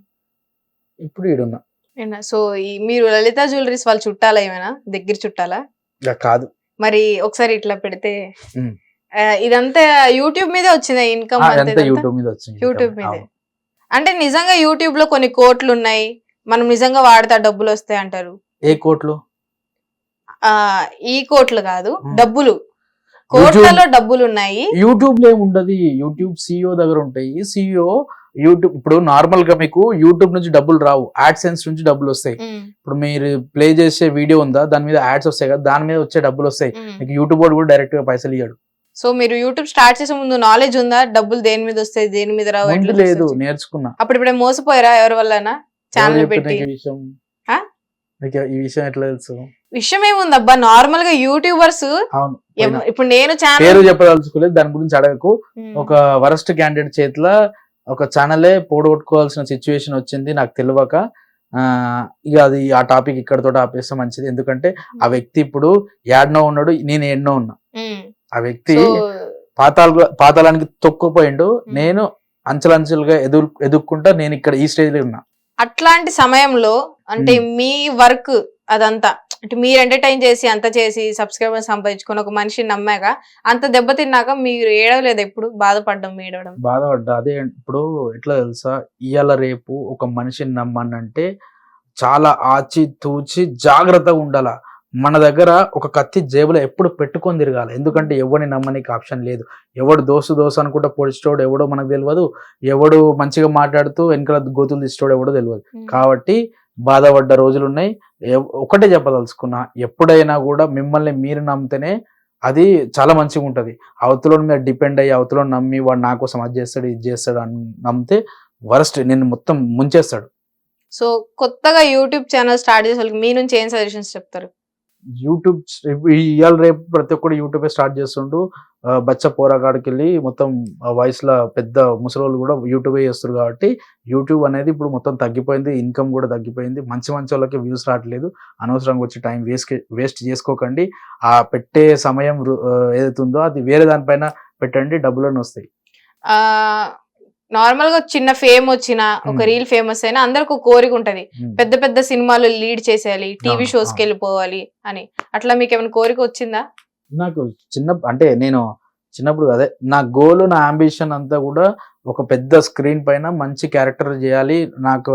ఇప్పుడు ఈడున్నా. సో మీరు లలిత జ్యువెలరీస్ వాళ్ళు చుట్టాలా? ఏమైనా దగ్గర చుట్టాలా? కాదు. మరి ఒకసారి ఇట్లా పెడితే ఇదంతా యూట్యూబ్ మీదే వచ్చిందా ఇన్కమ్? యూట్యూబ్ మీద వచ్చింది. యూట్యూబ్ మీదే. అంటే నిజంగా యూట్యూబ్ లో కొన్ని కోట్లు ఉన్నాయి, మనం నిజంగా వాడితే డబ్బులు వస్తాయి అంటారు. ఏ కోట్లు? ఈ కోట్లు కాదు, డబ్బులు. కోట్లలో డబ్బులు ఉన్నాయి. యూట్యూబ్ లో ఏముండదు. యూట్యూబ్ CEO దగ్గర ఉంటాయి. CEO యూట్యూబ్ ఇప్పుడు నార్మల్ గా మీకు యూట్యూబ్ నుంచి డబ్బులు రావు, యాడ్సెన్స్ నుంచి డబ్బులు వస్తాయి. ఇప్పుడు మీరు ప్లే చేసే వీడియో ఉందా, దాని మీద యాడ్స్ వస్తాయి కదా, దాని మీద వచ్చే డబ్బులు వస్తాయి. మీకు యూట్యూబ్ కూడా డైరెక్ట్ గా పైసలు ఇవ్వడు. సో మీరు యూట్యూబ్ స్టార్ట్ చేసే ముందు నాలెడ్జ్ ఉందా? డబ్బులు దేని మీద వస్తాయి, దేని మీద రావు? లేదు, నేర్చుకున్నా. అప్పుడు ఇప్పుడే మోసపోయారా ఎవరి వల్ల ఛానల్ పెట్టి? మీకు ఈ విషయం ఎట్లా తెలుసు? విషయం ఏముంది అబ్బా, నార్మల్ గా యూట్యూబర్స్ అవును, పోయినా. ఇప్పుడు నేను ఛానల్ పేరు చెప్పదలుచుకోలేదు, దాని గురించి అడగకు. ఒక వరస్ట్ క్యాండిడేట్ చేతిలో ఒక ఛానలే పోడగొట్టుకోవాల్సిన సిచ్యువేషన్ వచ్చింది నాకు తెలియక. ఇక అది ఆ టాపిక్ ఇక్కడతో ఆపేస్తే మంచిది. ఎందుకంటే ఆ వ్యక్తి ఇప్పుడు యాడ్నో ఉన్నాడు, నేను ఎన్నో ఉన్నా. ఆ వ్యక్తి పాతాళానికి తొక్కుపోయిండు, నేను అంచెలంచెలుగా ఎదుక్కుంటా నేను ఇక్కడ ఈ స్టేజ్ లో ఉన్నా. అట్లాంటి సమయంలో అంటే మీ వర్క్ అదంతా అంటే మీరు ఎంటర్టైన్ చేసి అంత చేసి సబ్స్క్రైబర్ సంపాదించుకొని ఒక మనిషిని నమ్మాక అంత దెబ్బతిన్నాక మీరు ఏడవలేదు? ఎప్పుడు బాధపడ్డం ఏడవడం? బాధపడ్డా. అదే ఇప్పుడు ఎట్లా తెలుసా, ఇవాళ రేపు ఒక మనిషిని నమ్మనంటే చాలా ఆచి తూచి జాగ్రత్తగా ఉండాల. మన దగ్గర ఒక కత్తి జేబులో ఎప్పుడు పెట్టుకొని తిరగాలి. ఎందుకంటే ఎవరిని నమ్మనికి ఆప్షన్ లేదు. ఎవడు దోసు అనుకుంటా పొడిచేటోడు ఎవడో మనకు తెలియదు, ఎవడు మంచిగా మాట్లాడుతూ వెనకాల గోతులు తీసేటోడు ఎవడో తెలియదు. కాబట్టి బాధపడ్డ రోజులు ఉన్నాయి. ఒకటే చెప్పదలుచుకున్నా, ఎప్పుడైనా కూడా మిమ్మల్ని మీరు నమ్మితేనే అది చాలా మంచిగా ఉంటది. అవతల మీద డిపెండ్ అయ్యి అవతల నమ్మి వాడు నా కోసం అది చేస్తాడు ఇది చేస్తాడు అని నమ్మితే వరస్ట్, నేను మొత్తం ముంచేస్తాడు. సో కొత్తగా యూట్యూబ్ ఛానల్ స్టార్ట్ చేసే వాళ్ళకి మీ నుంచి ఏం సజెషన్స్ చెప్తారు? యూట్యూబ్ ఇవాళ రేపు ప్రతి ఒక్కరు యూట్యూబ్ స్టార్ట్ చేస్తుండు. బచ్చ పోరాకాడికి వెళ్ళి మొత్తం వయసులో పెద్ద ముసలోళ్ళు కూడా యూట్యూబ్ చేస్తారు. కాబట్టి యూట్యూబ్ అనేది ఇప్పుడు మొత్తం తగ్గిపోయింది, ఇన్కమ్ కూడా తగ్గిపోయింది. మంచి వాళ్ళకి వ్యూస్ రావట్లేదు. అనవసరంగా వచ్చి టైం వేస్ట్ చేసుకోకండి. ఆ పెట్టే సమయం ఏదైతుందో అది వేరే దానిపైన పెట్టండి, డబ్బులను వస్తాయి. నార్మల్ గా చిన్న ఫేమ్ వచ్చిన ఒక రీల్ ఫేమస్ అయినా అందరికి ఒక కోరిక ఉంటది, పెద్ద పెద్ద సినిమాలు లీడ్ చేసేయాలి, టీవీ షోస్ కి వెళ్ళిపోవాలి అని. అట్లా మీకు ఏమైనా కోరిక వచ్చిందా? నాకు అంటే నేను చిన్నప్పుడు అదే నా గోల్, నా అంబిషన్ అంతా కూడా ఒక పెద్ద స్క్రీన్ పైన మంచి క్యారెక్టర్ చేయాలి. నాకు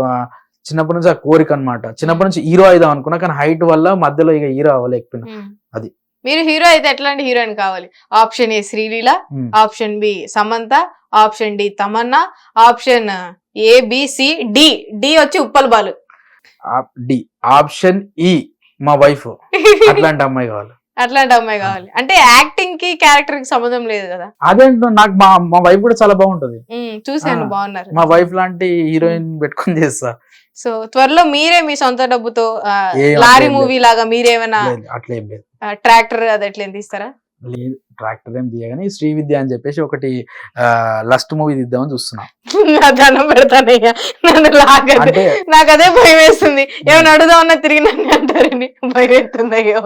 చిన్నప్పటి నుంచి ఆ కోరిక అనమాట. చిన్నప్పటి నుంచి హీరో అయిదాం అనుకున్నా, కానీ హైట్ వల్ల మధ్యలో ఇక హీరో అవ్వలేకపోయినా. అది మీరు హీరో అయితే ఎట్లాంటి హీరోయిన్ కావాలి? Option A Sreeleela, option B Samantha, option D Tamannaah, option ABC D D వచ్చి ఉప్పల్ బాలు, డి ఆప్షన్ ఈ మా వైఫ్. అట్లాంటి అమ్మాయి కావాలి. అట్లాంటి అమ్మాయి కావాలి అంటే యాక్టింగ్ కి క్యారెక్టర్ కి సంబంధం లేదు కదా. అదే నాకు మా వైఫ్ కూడా చాలా బాగుంటది. చూసాను, బాగున్నారు. మా వైఫ్ లాంటి హీరోయిన్ పెట్టుకొని చేస్తా. సో త్వరలో మీరే మీ సొంత డబ్బుతో లారీ మూవీ లాగా మీరేమైనా అట్లేం లేదు, ట్రాక్టర్ అది ఎట్లా తీస్తారా? లేదు, ట్రాక్టర్ ఏం తీయగానే శ్రీ విద్య అని చెప్పేసి ఒకటి లస్ట్ మూవీ తీద్దామని చూస్తున్నా. దండం పెడతానయ్యా, నన్ను లాగదు, నాకు అదే భయం వేస్తుంది. ఏమైనా అడుగుదామన్నా తిరిగి నన్ను అంటారని భయం వేస్తుంది. అయ్యో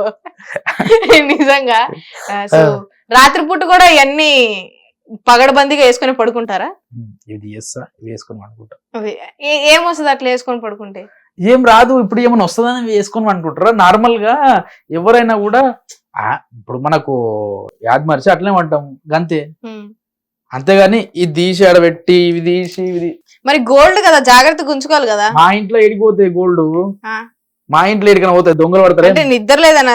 నిజంగా. సో రాత్రిపూట కూడా ఇవన్నీ పగడబందిగా వేసుకొని పడుకుంటారా? ఇది వేసుకొని పడుకుంటా. ఏమొస్తుంది అట్లా వేసుకొని పడుకుంటే? ఏం రాదు. ఇప్పుడు ఏమైనా వస్తుందని వేసుకొని అనుకుంటారా? నార్మల్ గా ఎవరైనా కూడా ఇప్పుడు మనకు యాద్ మరిచి అట్లే అంటాం గంతే, అంతేగాని ఇది తీసి ఆడబెట్టి ఇవి తీసి ఇది. మరి గోల్డ్ కదా, జాగ్రత్తగా ఉంచుకోవాలి కదా. మా ఇంట్లో ఎడిపోతాయి గోల్డ్, మా ఇంట్లో ఎడికైనా పోతాయి, దొంగలు పడతారు. నిద్ర లేదన్నా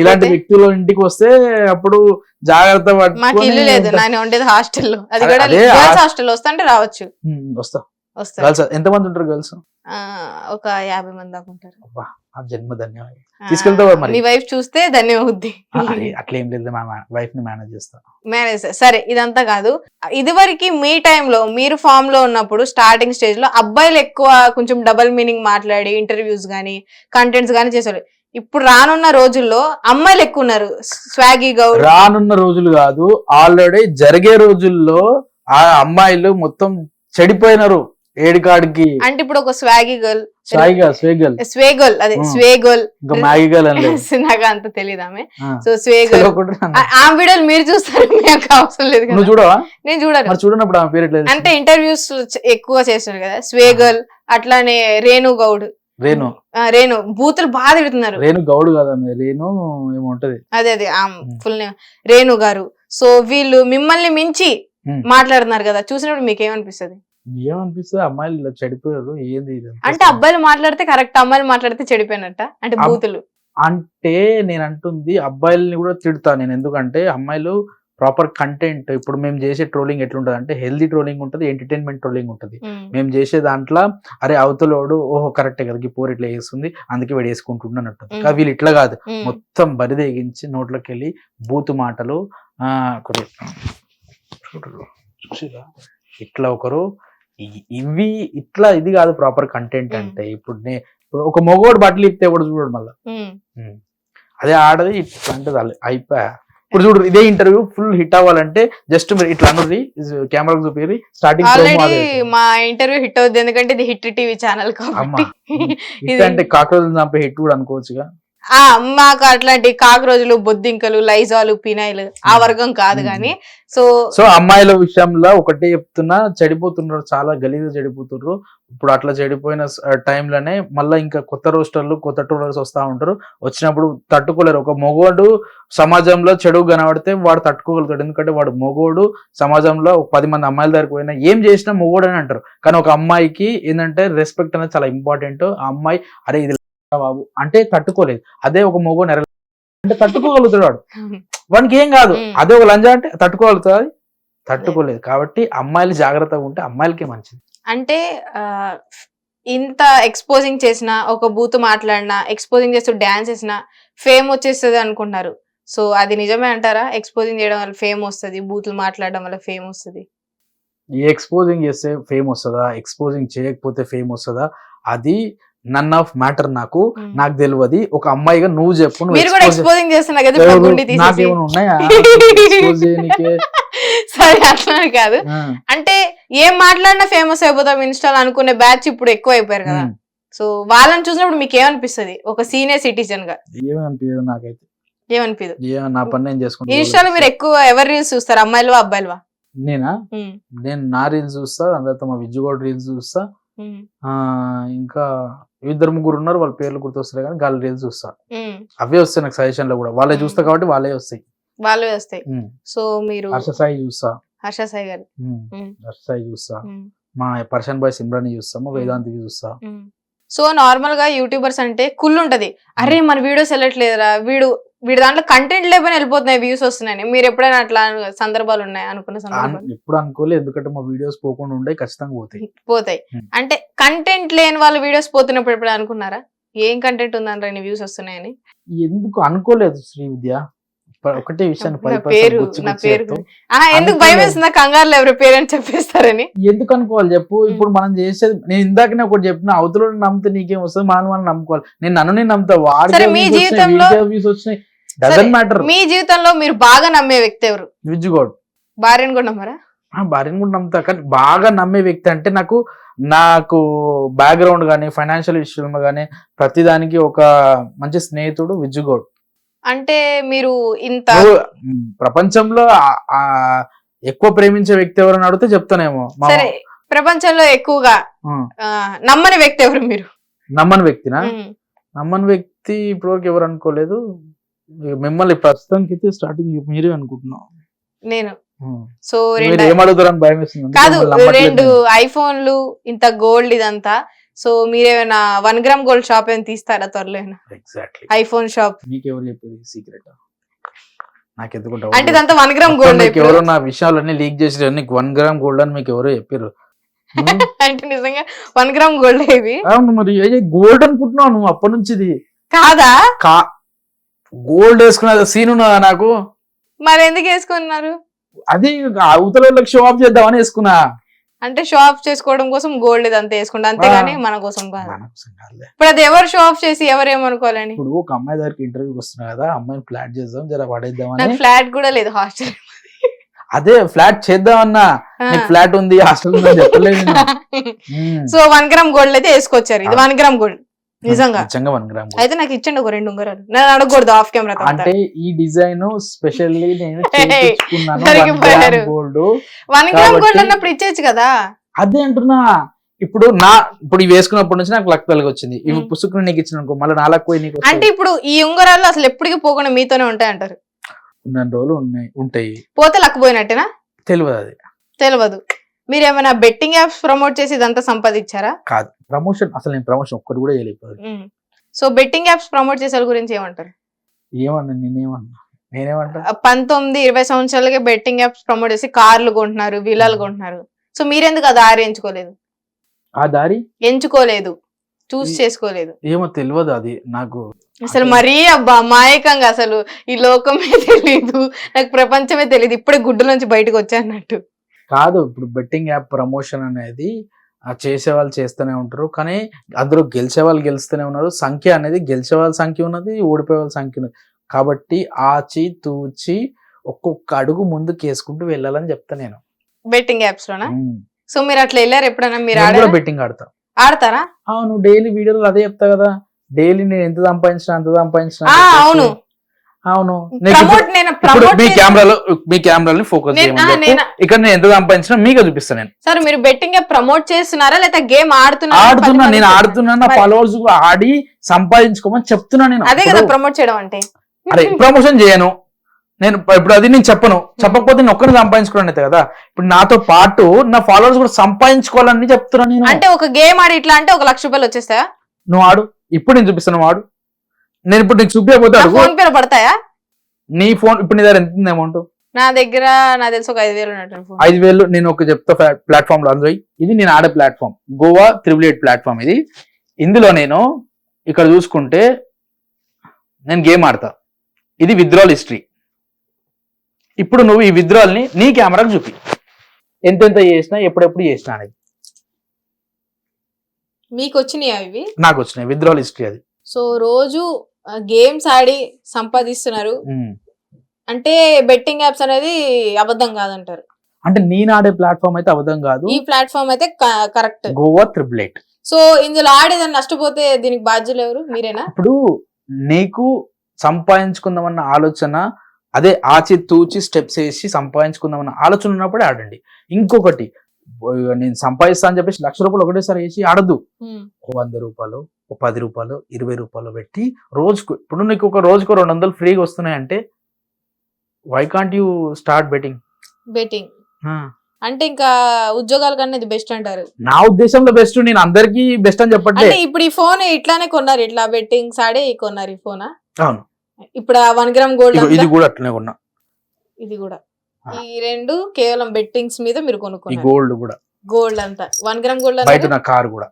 ఇలాంటి వ్యక్తులు ఇంటికి వస్తే అప్పుడు జాగ్రత్త. మాకు ఇల్లు లేదు, నేను ఉండేది హాస్టల్లో. అది కూడా హాస్టల్. వస్తా అంటే రావచ్చు. వస్తా. గర్ల్స్ ఎంతమంది ఉంటారు? గర్ల్స్ ఒక 50 మంది దాకా ఉంటారు. జన్మ ధన్యవాదాలు. తీసుకెళ్తావా మరి? మీ వైఫ్ చూస్తే ధన్యవాద్ది. అట్లేం లేదు, మా వైఫ్ ని మేనేజ్ చేస్తా. మేనేజ్. సరే, ఇదంతా కాదు. ఇదివరకు మీ టైంలో మీరు ఫామ్ లో ఉన్నప్పుడు స్టార్టింగ్ స్టేజ్ లో అబ్బాయిలు ఎక్కువ కొంచెం డబల్ మీనింగ్ మాట్లాడి ఇంటర్వ్యూస్ గానీ కంటెంట్స్ గానీ చేశారు. ఇప్పుడు రానున్న రోజుల్లో అమ్మాయిలు ఎక్కువ ఉన్నారు. స్వాగీ గౌడ్ రానున్న రోజులు కాదు, ఆల్రెడీ జరిగే రోజుల్లో ఆ అమ్మాయిలు మొత్తం చెడిపోయినారు ఏడికాడికి. అంటే ఇప్పుడు ఒక స్వాగీ గర్ల్, స్వేగల్ అదే స్వేగల్, నాకు అంత తెలియదు ఆమె. సో స్వేగల్ ఆ వీడియోలు మీరు చూస్తారు, నాకు అవసరం లేదు. నువ్వు చూడవా? నేను చూడాలి. చూడనప్పుడు ఆమె పేరు అంటే ఇంటర్వ్యూస్ ఎక్కువ చేస్తున్నారు కదా. స్వేగల్, అట్లానే రేణు గౌడ్. రేణు బూతులు బాగా తిడుతున్నారు. రేణు గౌడ్ కదా, రేణు ఏముంటది, అదే ఫుల్ నేమ్ రేణు గారు. సో వీళ్ళు మిమ్మల్ని మించి మాట్లాడుతున్నారు కదా, చూసినప్పుడు మీకు ఏమనిపిస్తుంది? ఏమనిపిస్తుంది? అమ్మాయిలు ఇలా చెడిపోయారు ఏంది అంటే? అబ్బాయిలు మాట్లాడితే కరెక్ట్, అమ్మాయిలు మాట్లాడితే చెడిపోయినట్ట అంటే బూతులు అంటే? నేను అంటుంది అబ్బాయిల్ని కూడా తిడతా నేను. ఎందుకంటే అమ్మాయిలు ప్రాపర్ కంటెంట్, ఇప్పుడు మేము చేసే ట్రోలింగ్ ఎట్లుంటది అంటే హెల్దీ ట్రోలింగ్ ఉంటది, ఎంటర్టైన్మెంట్ ట్రోలింగ్ ఉంటది. మేము చేసే దాంట్లో అరే అవతలోడు ఓహో కరెక్టే కదా, పోరు ఇట్లా వేస్తుంది అందుకే వీడు వేసుకుంటుండ అన్నట్టు. వీళ్ళు ఇట్లా కాదు, మొత్తం బరిదేగించి నోట్లోకి వెళ్ళి బూతు మాటలు. ఇట్లా ఒకరు ఇవి ఇట్లా ఇది కాదు ప్రాపర్ కంటెంట్ అంటే. ఇప్పుడు ఇప్పుడు ఒక మగోడు బట్టలు ఇస్తే ఎవడు చూడడు మళ్ళీ. అదే ఆడది ఇట్లాంటిది అయిపోయా. ఇప్పుడు చూడు ఇదే ఇంటర్వ్యూ ఫుల్ హిట్ అవ్వాలంటే జస్ట్ మీరు ఇట్లా అనుర్రి కెమెరా చూపి స్టార్టింగ్ ఆల్రెడీ మా ఇంటర్వ్యూ హిట్ అవుద్ది, ఎందుకంటే ఇది హిట్ టీవీ ఛానల్ కాబట్టి. హిట్ అంటే కాక్రోచ్ చంపే హిట్ కూడా అనుకోవచ్చుగా. మాకు అట్లాంటి కాక్రోజులు, బొద్దింకలు, లైజాలు, పినాయిలు ఆ వర్గం కాదు కానీ. సో అమ్మాయిల విషయంలో ఒకటే చెప్తున్నా, చెడిపోతున్నారు, చాలా గలీజుగా చెడిపోతున్నారు. ఇప్పుడు అట్లా చెడిపోయిన టైంలోనే మళ్ళీ ఇంకా కొత్త రోస్టర్లు, కొత్త ట్రోలర్స్ వస్తా ఉంటారు. వచ్చినప్పుడు తట్టుకోలేరు. ఒక మొగోడు సమాజంలో చెడు కనబడితే వాడు తట్టుకోగలుగుతాడు, ఎందుకంటే వాడు మొగోడు. సమాజంలో 10 మంది అమ్మాయిల దగ్గరికి పోయినా ఏం చేసినా మొగోడు అని అంటారు. కానీ ఒక అమ్మాయికి ఏంటంటే రెస్పెక్ట్ అనేది చాలా ఇంపార్టెంట్. ఆ అమ్మాయి అరే ఇది బాబు అంటే తట్టుకోలేదు. అదే ఒక మొగో అంటే తట్టుకోగలుగుతాడు వాడు, వానికి ఏం కాదు. అదే ఒక లంజా అంటే తట్టుకోగలుగుతుంది, తట్టుకోలేదు. కాబట్టి అమ్మాయిలు జాగ్రత్తగా ఉంటే అమ్మాయిలకే మంచిది. అంటే ఇంత ఎక్స్పోజింగ్ చేసిన, ఒక బూత్ మాట్లాడినా, ఎక్స్పోజింగ్ చేస్తూ డాన్స్ చేసినా ఫేమ్ వచ్చేస్తుంది అనుకుంటున్నారు. సో అది నిజమే అంటారా? ఎక్స్పోజింగ్ చేయడం వల్ల ఫేమ్ వస్తుంది, బూతులు మాట్లాడడం వల్ల ఫేమ్ వస్తుంది? ఎక్స్పోజింగ్ చేస్తే ఫేమ్ వస్తుందా, ఎక్స్పోజింగ్ చేయకపోతే ఫేమ్ వస్తుందా, అది నన్ ఆఫ్ మ్యాటర్. నాకు తెలియదు. ఒక అమ్మాయిగా నువ్వు చెప్పు. ఎక్స్పోజింగ్ చేస్తున్నా కదా, నాకేమైనా ఉన్నాయా సరే అట్లా కాదు. అంటే ఏం మాట్లాడినా ఫేమస్ అయిపోతాం ఇన్స్టాల్ అనుకునే బ్యాచ్ ఇప్పుడు ఎక్కువ అయిపోయారు కదా. సో వాళ్ళని చూసినప్పుడు మీకు ఏమనిపిస్తుంది ఒక సీనియర్ సిటిజన్ గా? ఏమనిపించదు నాకైతే. ఏమనిపించదు. నా పని నేను చేసుకుంటా. ఇన్స్టాలో మీరు ఎక్కువ ఎవరి రీల్స్ చూస్తారు, అమ్మాయిలవా అబ్బాయిలవా? నేను నా రీల్స్ చూస్తా, అందరితో మా విజ్జుగౌడ్ రీల్స్ చూస్తా. ఇంకా 2-3 ఉన్నారు, వాళ్ళ పేర్లు గుర్తొస్తారు కానీ గాలి రీల్స్ చూస్తా. అవే వస్తాయి నాకు సజెషన్ లో కూడా. వాళ్ళే చూస్తా కాబట్టి వాళ్ళే వస్తాయి. సో మీరు హర్ష సాయి చూస్తా, హర్ష సాయి చూస్తా, మా పర్షన్ బాయ్ సిమ్రాని చూస్తాము, వేదాంతికి చూస్తా. సో నార్మల్ గా యూట్యూబర్స్ అంటే కుళ్ళు ఉంటది, అరే మన వీడియోస్ వెళ్ళట్లేదురా, వీడి దాంట్లో కంటెంట్ లేకపోయినా వెళ్ళిపోతున్నాయి, వ్యూస్ వస్తున్నాయి. మీరు ఎప్పుడైనా అట్లా సందర్భాలు ఉన్నాయి అనుకున్న సందర్భాలు? ఎప్పుడు అనుకోలేదు, ఎందుకంటే మా వీడియోస్ పోకుండా ఉండే ఖచ్చితంగా పోతాయి. అంటే కంటెంట్ లేని వాళ్ళ వీడియోస్ పోతున్నప్పుడు ఎప్పుడు అనుకున్నారా ఏం కంటెంట్ ఉందని వ్యూస్ వస్తున్నాయని? ఎందుకు అనుకోలేదు శ్రీ విద్య. ఒకటే విషయాన్ని ఎందుకు భయం వేస్తుందా, కంగారులో ఎవరి పేరు అని చెప్పేస్తారని? ఎందుకు అనుకోవాలి చెప్పు. ఇప్పుడు మనం చేసేది, నేను ఇందాకనే ఒకటి చెప్పిన, అవతల నమ్మితే నీకేం వస్తుంది, మనం నమ్ముకోవాలి. నేను నమ్ముతా, వాడి మీ జీవితంలో వచ్చినాయి, డజంట్ మ్యాటర్. మీ జీవితంలో మీరు బాగా నమ్మే వ్యక్తి ఎవరు? విజ్జుగౌడ్. భార్యను కూడా నమ్మరా? భార్యను కూడా నమ్ముతా, కానీ బాగా నమ్మే వ్యక్తి అంటే నాకు బ్యాక్గ్రౌండ్ గానీ, ఫైనాన్షియల్ ఇష్యూలు గానీ, ప్రతిదానికి ఒక మంచి స్నేహితుడు విజ్జుగౌడ్. అంటే మీరు ఇంత ప్రపంచంలో ఎక్కువ ప్రేమించే వ్యక్తి ఎవరని అడిగితే చెప్తానేమో. సరే, ప్రపంచంలో ఎక్కువగా నమ్మని వ్యక్తి ఎవరు మీరు? నమ్మని వ్యక్తి ఇప్పటివరకు ఎవరు అనుకోలేదు. మిమ్మల్ని ప్రస్తుతానికి అయితే స్టార్టింగ్ మీరే అనుకుంటున్నాం. నేను సో ఏమడుగుతారని భయం వేస్తుంది. కాదు, 2 ఐఫోన్లు, ఇంత గోల్డ్, ఇదంతా. సో మీరేమైనా 1 గ్రామ్ గోల్డ్ షాప్ ఏమైనా తీస్తారా త్వరలో? Exactly, iPhone shop. మీకు ఎవరు చెప్పేది సీక్రెట్? నాకెందుకు అంటే ఇదంతా 1 గ్రామ్ గోల్డ్. ఎవరో నా విషయాలన్నీ లీక్ చేసి నీకు 1 గ్రామ్ గోల్డ్ అని మీకు ఎవరో చెప్పారు? అంటే నిజంగా 1 గ్రామ్ గోల్డ్ ఇవి? అవును, మరి గోల్డ్ అనుకుంటున్నావు నువ్వు అప్పటి నుంచి. ఇది కాదా? గోల్డ్ వేసుకున్న సీన్ ఉన్నదా నాకు? మరి ఎందుకు వేసుకున్నారు? అది అవతల వాళ్ళకి షో ఆఫ్ చేద్దామని వేసుకున్నా. అంటే షో ఆఫ్ చేసుకోవడం కోసం గోల్డ్ ఇదంతా వేసుకుంటా, అంతేగాని మన కోసం కాదు. ఇప్పుడు అది ఎవరు షో ఆఫ్ చేసి ఎవరేమనుకోవాలని? ఇప్పుడు ఒక అమ్మాయి దగ్గరికి ఇంటర్వ్యూకి వస్తున్నా కదా, అమ్మాయిని ఫ్లాట్ చేద్దాం, జర పడేద్దామని. నాకు ఫ్లాట్ కూడా లేదు, హాస్టల్. అదే ఫ్లాట్ చేద్దామన్నా, ఫ్లాట్ ఉంది, హాస్టల్ ఉంది చెప్పలేదు. సో 1 గ్రామ్ గోల్డ్ అయితే వేసుకొచ్చారు. ఇది 1 గ్రామ్ గోల్డ్ నిజంగా? 1 గ్రామ్ అయితే నాకు ఇచ్చండి ఒక 2 ఉంగరాలు. నేను అడగకూడదు ఆఫ్ కెమెరా? అంటే ఈ డిజైన్ స్పెషల్లీ నేను చేయించుకున్నాను. 1 గ్రామ్ గోల్డ్ అన్నప్పుడు ఇచ్చేచ్చు కదా. అదే అంటున్నా. ఇప్పుడు ఇవి వేసుకున్నప్పటి నుంచి నాకు లక్ కలిగి వచ్చింది. ఇవి పుసుకుని నీకు ఇచ్చిన అనుకో, మళ్ళీ నాలుగు పోయి నీకు. అంటే ఇప్పుడు ఈ ఉంగరాలు అసలు ఎప్పటికీ పోకుండా మీతోనే ఉంటాయి అంటారు? ఉన్న రోజులు ఉంటాయి, పోతే లక్ పోయినట్టేనా? తెలియదు. మీరు ఏమైనా బెట్టింగ్ యాప్స్ ప్రమోట్ చేసి ఇదంతా సంపాదించారా? కాదు, ప్రమోషన్ అసలు నేను ప్రమోషన్ ఒక్కటి కూడా చేయలేదు. సో బెట్టింగ్ యాప్స్ ప్రమోట్ చేసే గురించి ఏమంటారు? నేనేమంటా 19-20 సంవత్సరాలకే బెట్టింగ్ యాప్స్ ప్రమోట్ చేసి కార్లు కొంటున్నారు, విల్లాలు కొంటున్నారు. సో మీరెందుకు ఆ దారి ఎంచుకోలేదు? చూస్ చేసుకోలేదు? ఏమో తెలియదు అది నాకు అసలు. మరీ అబ్బా మాయకంగా, అసలు ఈ లోకమే తెలీదు, నాకు ప్రపంచమే తెలీదు, ఇప్పుడే గుడ్డు నుంచి బయటకు వచ్చా అన్నట్టు. కాదు, ఇప్పుడు బెట్టింగ్ యాప్ ప్రమోషన్ అనేది చేసే వాళ్ళు చేస్తూనే ఉంటారు, కానీ అందులో గెలిచే వాళ్ళు గెలుస్తూనే ఉన్నారు. సంఖ్య అనేది గెలిచే వాళ్ళ సంఖ్య ఉన్నది, ఓడిపోయే వాళ్ళ సంఖ్య ఉన్నది. కాబట్టి ఆచి తూచి ఒక్కొక్క అడుగు ముందుకు వేసుకుంటూ వెళ్ళాలని చెప్తా నేను. బెట్టింగ్ యాప్స్ లోనా? సో మీరు అట్లా వెళ్ళారు ఎప్పుడైనా? మీరు బెట్టింగ్ ఆడతారా? అవును, డైలీ వీడియోలు అదే చెప్తా కదా. డైలీ నేను ఎంత సంపాదించిన. అవును అవును, మీ కెమెరాలని ఫోకస్ ఇక్కడ నేను ఎంత సంపాదించినా మీకు చూపిస్తాను నేను. సార్ మీరు బెట్టింగ్ ప్రమోట్ చేస్తున్నారా లేదా గేమ్ ఆడుతున్నా? నేను ఆడుతున్నా, ఫాలోవర్స్ ఆడి సంపాదించుకోమని చెప్తున్నా నేను. అదే కదా ప్రమోట్ చేయడం అంటే. అరే ప్రమోషన్ చేయను నేను, ఇప్పుడు అది నేను చెప్పకపోతే నేను ఒక్కరిని సంపాదించుకోవడం అయితే కదా. ఇప్పుడు నాతో పాటు నా ఫాలోవర్స్ కూడా సంపాదించుకోవాలని చెప్తున్నా నేను. అంటే ఒక గేమ్ ఆడి ఇట్లా అంటే 1 లక్ష రూపాయలు వచ్చేస్తాయా? నువ్వు ఆడు, ఇప్పుడు నేను చూపిస్తాను ఆడు. నేను ఇప్పుడు నీకు చూపించకపోతే ఫోన్ పేలో పడతాయా? నీ ఫోన్ ఇప్పుడు నీ దగ్గర ఎంత ఉంది అమౌంట్? నా దగ్గర నాకు తెలిసి ఒక 5,000 ఉన్నట్టు. 5,000 నేను ఒక చెప్తా ప్లాట్ఫామ్ లో. అందులో ఇది నేను ఆడే ప్లాట్ఫామ్ గోవా 888 ప్లాట్ఫామ్ ఇది. ఇందులో నేను ఇక్కడ చూసుకుంటే నేను గేమ్ ఆడతా. ఇది విత్డ్రాల్ హిస్టరీ. ఇప్పుడు నువ్వు ఈ విత్డ్రాల్ ని నీ కెమెరాకి చూపి, ఎంతెంత చేసినా ఎప్పుడెప్పుడు చేసినా అనేది. మీకు వచ్చినాయి అవి? నాకు వచ్చినాయి విత్డ్రాల్ హిస్టరీ అది. సో రోజు గేమ్స్ ఆడి సంపాదిస్తున్నారు అంటే బెట్టింగ్ యాప్స్ అనేది అబద్ధం కాదంటారు? అంటే నేను ఆడే ప్లాట్ఫామ్ అయితే అబద్ధం కాదు, ఈ ప్లాట్ఫామ్ అయితే కరెక్ట్. గోవా 888. సో ఇందులో ఆడేదాన్ని నష్టపోతే దీనికి బాధ్యులు ఎవరు? మీరేనా? ఇప్పుడు నీకు సంపాదించుకుందామన్న ఆలోచన, అదే ఆచి తూచి స్టెప్స్ వేసి సంపాదించుకుందామన్న ఆలోచన ఉన్నప్పుడే ఆడండి. ఇంకొకటి, నేను సంపాదిస్తా అని చెప్పేసి 1 లక్ష రూపాయలు ఒకటేసారి వేసి ఆడద్దు. 100 రూపాయలు, 10 రూపాయలు, 20 రూపాయలు పెట్టి రోజుకు, ఇప్పుడు నీకు ఒక రోజుకు 200 ఫ్రీగా వస్తున్నాయంటే why can't you start betting? అంటే ఇంకా ఉద్యోగాల కన్నా ఇది బెస్ట్ అంటారు? నా ఉద్దేశంలో బెస్ట్, నేను అందరికి బెస్ట్ అని చెప్పట్లేదు. ఇప్పుడు ఈ ఫోన్ ఇట్లానే కొన్నారు, ఇట్లా బెట్టింగ్స్ ఆడే కొన్నారు ఈ ఫోనా? అవును. ఇప్పుడు 1 గ్రామ్ గోల్డ్, ఇది కూడా అట్లనే కొన్నా. ఇది కూడా, ఈ రెండు కేవలం బెట్టింగ్స్ మీద మీరు కొనుక్కున్నారు. గోల్డ్ కూడా, గోల్డ్ అంతా 1 గ్రామ్ గోల్డ్. బయట నా కారు కూడా,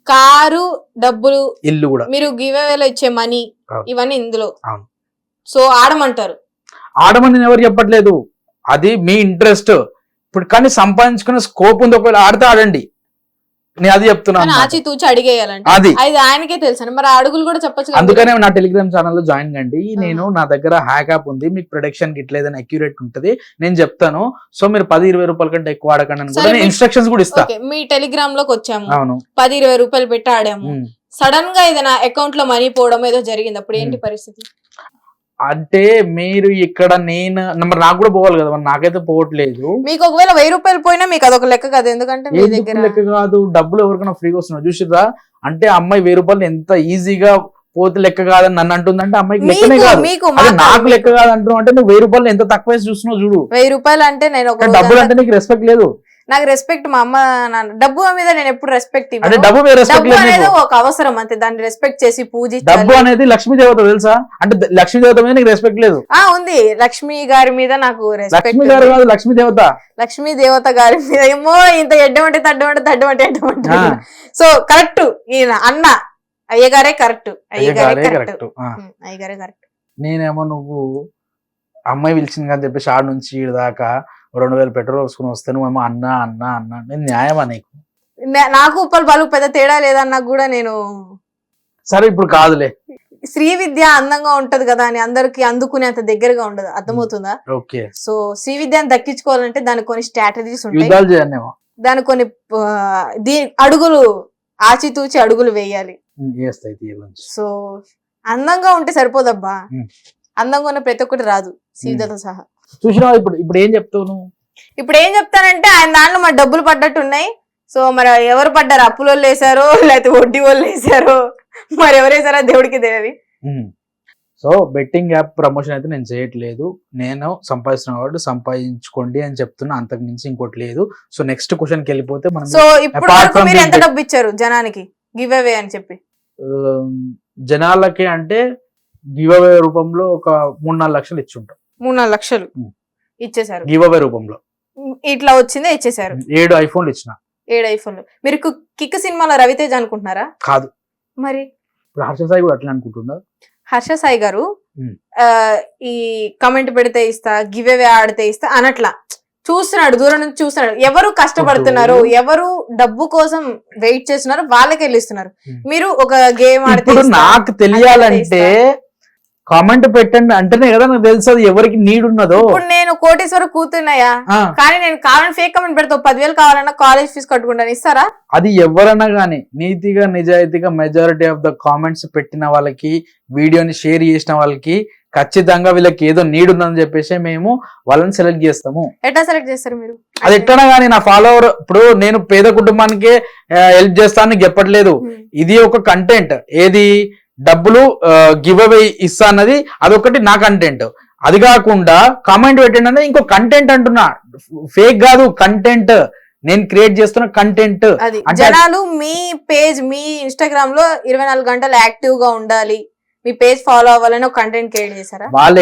కారు, డబ్బులు, ఇల్లు కూడా, మీరు గివ్ అవేలో ఇచ్చే మనీ, ఇవన్నీ ఇందులో. అవును. సో ఆడమంటారు? ఆడమని నేను ఎవరు చెప్పట్లేదు, అది మీ ఇంట్రెస్ట్. ఇప్పుడు కానీ సంపాదించుకునే స్కోప్ ఉంది, ఒకవేళ ఆడితే ఆడండి, నేను అది చెప్తున్నాను. ఆచి తూచి అడిగేయాలంటే అది ఆయనకే తెలుసు, మరి అడుగులు కూడా చెప్పచ్చు. అందుకనే నా టెలిగ్రామ్ ఛానల్ లో జాయిన్ కండి. నేను నా దగ్గర హ్యాక్ యాప్ ఉంది, మీకు ప్రొడక్షన్ కి ఇట్లా ఏదైనా అక్యురేట్ ఉంటది, నేను చెప్తాను. సో మీరు 10-20 రూపాయల కంటే ఎక్కువ ఆడకండి అని కూడా ఇన్స్ట్రక్షన్స్ కూడా ఇస్తా. మీ టెలిగ్రామ్ లోకి వచ్చాము, అవును, 10-20 రూపాయలు పెట్టి ఆడాము, సడన్ గా ఏదైనా అకౌంట్ లో మనీ పోవడం ఏదో జరిగింది, అప్పుడు ఏంటి పరిస్థితి? అంటే మీరు ఇక్కడ నేను మరి నాకు కూడా పోవాలి కదా, నాకైతే పోవట్లేదు. మీకు ఒకవేళ 1000 రూపాయలు పోయినా మీకు అదొక లెక్క కాదు, ఎందుకంటే మీ దగ్గర లెక్క కాదు, డబ్బులు ఎవరికైనా ఫ్రీగా వస్తున్నాయి చూసిరా. అంటే అమ్మాయి 1000 రూపాయలు ఎంత ఈజీగా పోతే లెక్క కాదని నన్ను అంటుందంటే అమ్మాయికి లెక్కనే కాదు, నాకు లెక్క కాదు అంటున్నావు. అంటే నువ్వు 1000 రూపాయలు ఎంత తక్కువ చూస్తున్నావు చూడు. 1000 రూపాయలు అంటే నేను డబ్బులు అంటే నీకు రెస్పెక్ట్ లేదు. నాకు రెస్పెక్ట్ మా అమ్మ నాన్న, డబ్బు మీద నేను ఎప్పుడు రెస్పెక్ట్ ఇవ్వను. డబ్బు అనేది ఒక అవసరం అంతే, దాన్ని రెస్పెక్ట్ చేసి పూజించాలి. డబ్బు అనేది లక్ష్మీ దేవత తెలుసా, అంటే లక్ష్మీ దేవత మీద నీకు రెస్పెక్ట్ లేదు. ఉంది, లక్ష్మీ గారి మీద నాకు రెస్పెక్ట్. లక్ష్మీ గారు కాదు, లక్ష్మీ దేవత. లక్ష్మీ దేవత గారి మీద ఏమో ఇంత ఎడ్డమంటే తడ్డమంటే. సో కరెక్ట్, ఈయన అన్న అయ్యగారే కరెక్ట్, అయ్యగారే కరెక్ట్. నేనేమో నువ్వు అమ్మాయి పిలిచింది అని చెప్పేసి ఆడ నుంచి ఈడ దాకా 2000 పెట్రోల్ వేసుకుని వస్తే నువ్వేమో అన్నా అన్నా అన్నా, నేను న్యాయమా నీకు? నాకు ఉప్పలు పలు పెద్ద తేడా లేదన్నా కూడా నేను సరే ఇప్పుడు కాదులే. శ్రీ విద్య అందంగా ఉంటది కదా అని అందరికి అందుకునేంత దగ్గరగా ఉండదు, అర్థమవుతుందా? ఓకే. సో శ్రీ విద్యను దక్కించుకోవాలంటే దానికి కొన్ని స్ట్రాటజీస్ ఉంటాయి, దానికి కొన్ని అడుగులు ఆచితూచి అడుగులు వేయాలి. సో అందంగా ఉంటే సరిపోదబ్బా, అందంగా ఉన్న ప్రతి ఒక్కటి రాదు, శ్రీవిద్యతో సహా. చూసినా ఇప్పుడు ఏం చెప్తావు నువ్వు? ఇప్పుడు ఏం చెప్తానంటే ఆయన దాంట్లో మరి డబ్బులు పడ్డట్టు ఉన్నాయి. సో మరి ఎవరు పడ్డారు, అప్పుల వాళ్ళు వేసారో లేకపోతే వడ్డీ వాళ్ళు వేసారో, మరి ఎవరు వేసారో దేవుడికి తెలియదు. సో బెట్టింగ్ యాప్ ప్రమోషన్ అయితే నేను చేయట్లేదు, నేను సంపాదిస్తున్న వాడు సంపాదించుకోండి అని చెప్తున్నా, అంతకు మించి ఇంకోటి లేదు. సో నెక్స్ట్ క్వశ్చన్ కి వెళ్ళిపోతే మనం, సో ఇప్పుడు మీరు ఎంత డబ్బు ఇచ్చారు జనానికి గివ్ అవే అని చెప్పి? జనాలకి అంటే గివ్ అవే రూపంలో ఒక 3-4 లక్షలు ఇచ్చుంటాం. 3-4 లక్షలు ఇచ్చేసారు గివ్ అవే రూపంలో, ఇట్లా వచ్చిందే ఇచ్చేసారు. 7 ఐఫోన్లు ఇచ్చిన. 7 ఐఫోన్లు. మీరు కిక్ సినిమాలో రవితేజ అనుకుంటున్నారా? కాదు, మరి హర్ష సాయి కూడా అట్లా అనుకుంటున్నా. హర్ష సాయి గారు ఈ కమెంట్ పెడితే ఇస్తా, గివ్ అవే ఆడితే ఇస్తా అనట్లా, చూస్తున్నాడు, దూరం నుంచి చూస్తున్నాడు. ఎవరు కష్టపడుతున్నారు, ఎవరు డబ్బు కోసం వెయిట్ చేస్తున్నారు, వాళ్ళకి వెళ్ళిస్తున్నారు. మీరు ఒక గేమ్ ఆడితే ఇప్పుడు నాకు తెలియాలంటే కామెంట్ పెట్టండి అంటేనే కదా నాకు తెలుసు ఎవరికి నీడ్ ఉన్నదో. ఇప్పుడు నేను కోటేశ్వర కూతున్నాయా, కానీ నేను కావాలని ఫేక్ కమెంట్ పెడతా, 10,000 కావాలన్నా కాలేజ్ ఫీజు కట్టుకుంటాను, ఇస్తారా? అది ఎవరన్నా గానీ నీతిగా నిజాయితీగా మెజారిటీ ఆఫ్ ద కామెంట్స్ పెట్టిన వాళ్ళకి, వీడియోని షేర్ చేసిన వాళ్ళకి ఖచ్చితంగా వీళ్ళకి ఏదో నీడ్ ఉందని చెప్పేసి మేము వాళ్ళని సెలెక్ట్ చేస్తాము. ఎట్లా సెలెక్ట్ చేస్తారు మీరు? అది ఎట్లా గానీ నా ఫాలోవర్, ఇప్పుడు నేను పేద కుటుంబానికి హెల్ప్ చేస్తానని చెప్పట్లేదు. ఇది ఒక కంటెంట్. ఏది డబ్బులు గివ్ అవే ఇస్తా అన్నది అదొకటి నా కంటెంట్. అది కాకుండా కామెంట్ పెట్టండి అనేది ఇంకో కంటెంట్ అంటున్నా, ఫేక్ కాదు, కంటెంట్. నేను క్రియేట్ చేస్తున్న కంటెంట్. జనాలు మీ పేజ్, మీ ఇన్స్టాగ్రామ్ లో 24 గంటలు యాక్టివ్ గా ఉండాలి, మీ పేజ్ ఫాలో అవ్వాలని ఒక కంటెంట్ క్రియేట్ చేశారా? వాళ్ళు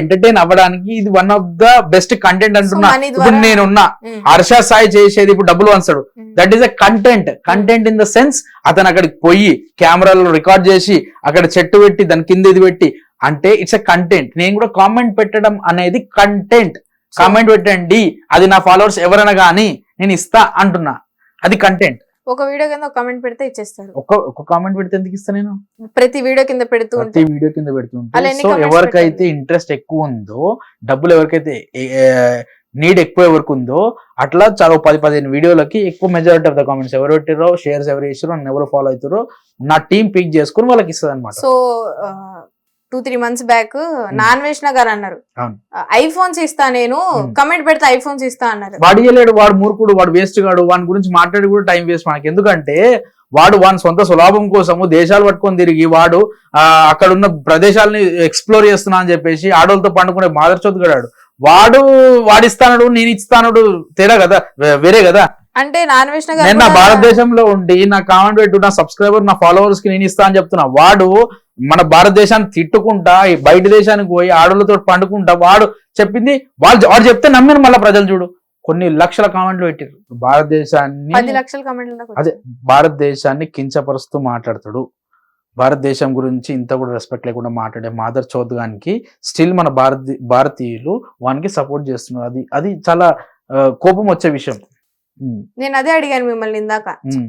ఎంటర్టైన్ అవ్వడానికి ఇది one of the best content అంటున్నా. ఇప్పుడు నేనున్నా, హర్ష సాయి చేసేది ఇప్పుడు డబ్బులు వంచాడు, that is a content. Content in the sense అతను అక్కడికి పోయి కెమెరాలో రికార్డ్ చేసి అక్కడ చెట్టు పెట్టి దాని కింద ఇది పెట్టి అంటే ఇట్స్ ఎ కంటెంట్. నేను కూడా కామెంట్ పెట్టడం అనేది కంటెంట్. కామెంట్ పెట్టండి, అది నా ఫాలోవర్స్ ఎవరైనా కానీ నేను ఇస్తా అంటున్నా, అది కంటెంట్. ఒక వీడియో కింద కామెంట్ పెడితే ఇచ్చేస్తారు. ఒక కామెంట్ పెడితే ఎందుకు ఇస్తా నేను? ప్రతి వీడియో కింద పెడుతుంటే సో ఎవరికైతే ఇంట్రెస్ట్ ఎక్కువ ఉందో, డబ్బులు ఎవరికైతే నీడ్ ఎక్కువ ఎవరికి ఉందో అట్లా చాలా 10-15 వీడియోలకి ఎక్కువ మెజారిటీ ఆఫ్ ద కామెంట్స్ ఎవరు పెట్టారో, షేర్స్ ఎవరు చేసారో, నన్ను ఎవరు ఫాలో అవుతారో నా టీం పిక్ చేసుకుని వాళ్ళకి ఇస్తుంది అనమాట. సో 2-3 months బ్యాక్ నాన్ వేష్ణ గారు అన్నారు ఐఫోన్స్ ఇస్తా, నేను కమెంట్ పెడితే ఐఫోన్స్ ఇస్తా అన్నారు. వాడు ఇయ్యలేడు, వాడు మూర్ఖుడు, వాడు వేస్ట్ గాడు. వాడి గురించి మాట్లాడి కూడా టైం వేస్ట్ మనకి. ఎందుకంటే వాడు వాని సొంత సులాభం కోసము దేశాలు పట్టుకొని తిరిగి వాడు అక్కడ ఉన్న ప్రదేశాలని ఎక్స్ప్లోర్ చేస్తున్నా అని చెప్పేసి ఆడోళ్ళతో పండుకునే మాదర్చోత్ గడాడు. వాడిస్తాడు, నేను ఇస్తాడు, తేడా కదా, వేరే కదా. అంటే నాన్ వేష్ణ గారు నేను నా భారతదేశంలో ఉండి నా కామెంట్ పెట్టు, నా సబ్స్క్రైబర్, నా ఫాలోవర్స్ కి నేను ఇస్తా అని చెప్తున్నా. వాడు మన భారతదేశాన్ని తిట్టుకుంటా బయట దేశానికి పోయి ఆడోళ్ళతో పండుకుంటా వాడు చెప్పింది వాడు చెప్తే నమ్మిన మళ్ళీ ప్రజలు చూడు కొన్ని లక్షల కామెంట్లు పెట్టారు. భారతదేశాన్ని 10 లక్షల కామెంట్లు, అదే భారతదేశాన్ని కించపరుస్తూ మాట్లాడతాడు. భారతదేశం గురించి ఇంత కూడా రెస్పెక్ట్ లేకుండా మాట్లాడే మాదర్ చౌద్ గానికి స్టిల్ మన భారతీయులు వానికి సపోర్ట్ చేస్తున్నారు. అది చాలా కోపం వచ్చే విషయం. నేను అదే అడిగాను మిమ్మల్ని ఇందాక,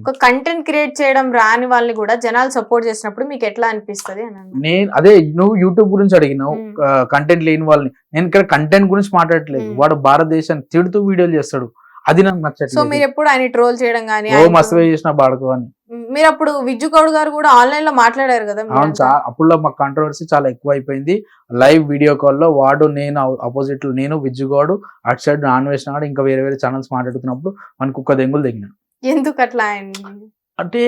ఒక కంటెంట్ క్రియేట్ చేయడం రాని వాళ్ళని కూడా జనాలు సపోర్ట్ చేసినప్పుడు మీకు ఎట్లా అనిపిస్తుంది అని. నేను అదే, నువ్వు యూట్యూబ్ గురించి అడిగినావు, కంటెంట్ లేని వాళ్ళని. నేను ఇక్కడ కంటెంట్ గురించి మాట్లాడట్లేదు. వాడు భారతదేశాన్ని తిడుతూ వీడియోలు చేస్తాడు, అది నాకు నచ్చట్లేదు. సో మీరు ఎప్పుడు ఆయన ట్రోల్ చేయడం కానీ మస్తు చేసిన బాడుకో అని. మీరు అప్పుడు విజ్జు గౌడ్ గారు కూడా ఆన్లైన్ లో మాట్లాడారు కదా. అప్పుడు మాకు కాంట్రవర్సీ చాలా ఎక్కువ అయిపోయింది. లైవ్ వీడియో కాల్లో వాడు, నేను ఆపోజిట్ లో, నేను విజ్జు గౌడ్, అటు సైడ్ నాన్ వేసిన వాడు, ఇంకా వేరే వేరే ఛానల్స్ మాట్లాడుతున్నప్పుడు మనకు ఒక్క దెంగులు దిగినాడు. ఎందుకు అట్లా? అంటే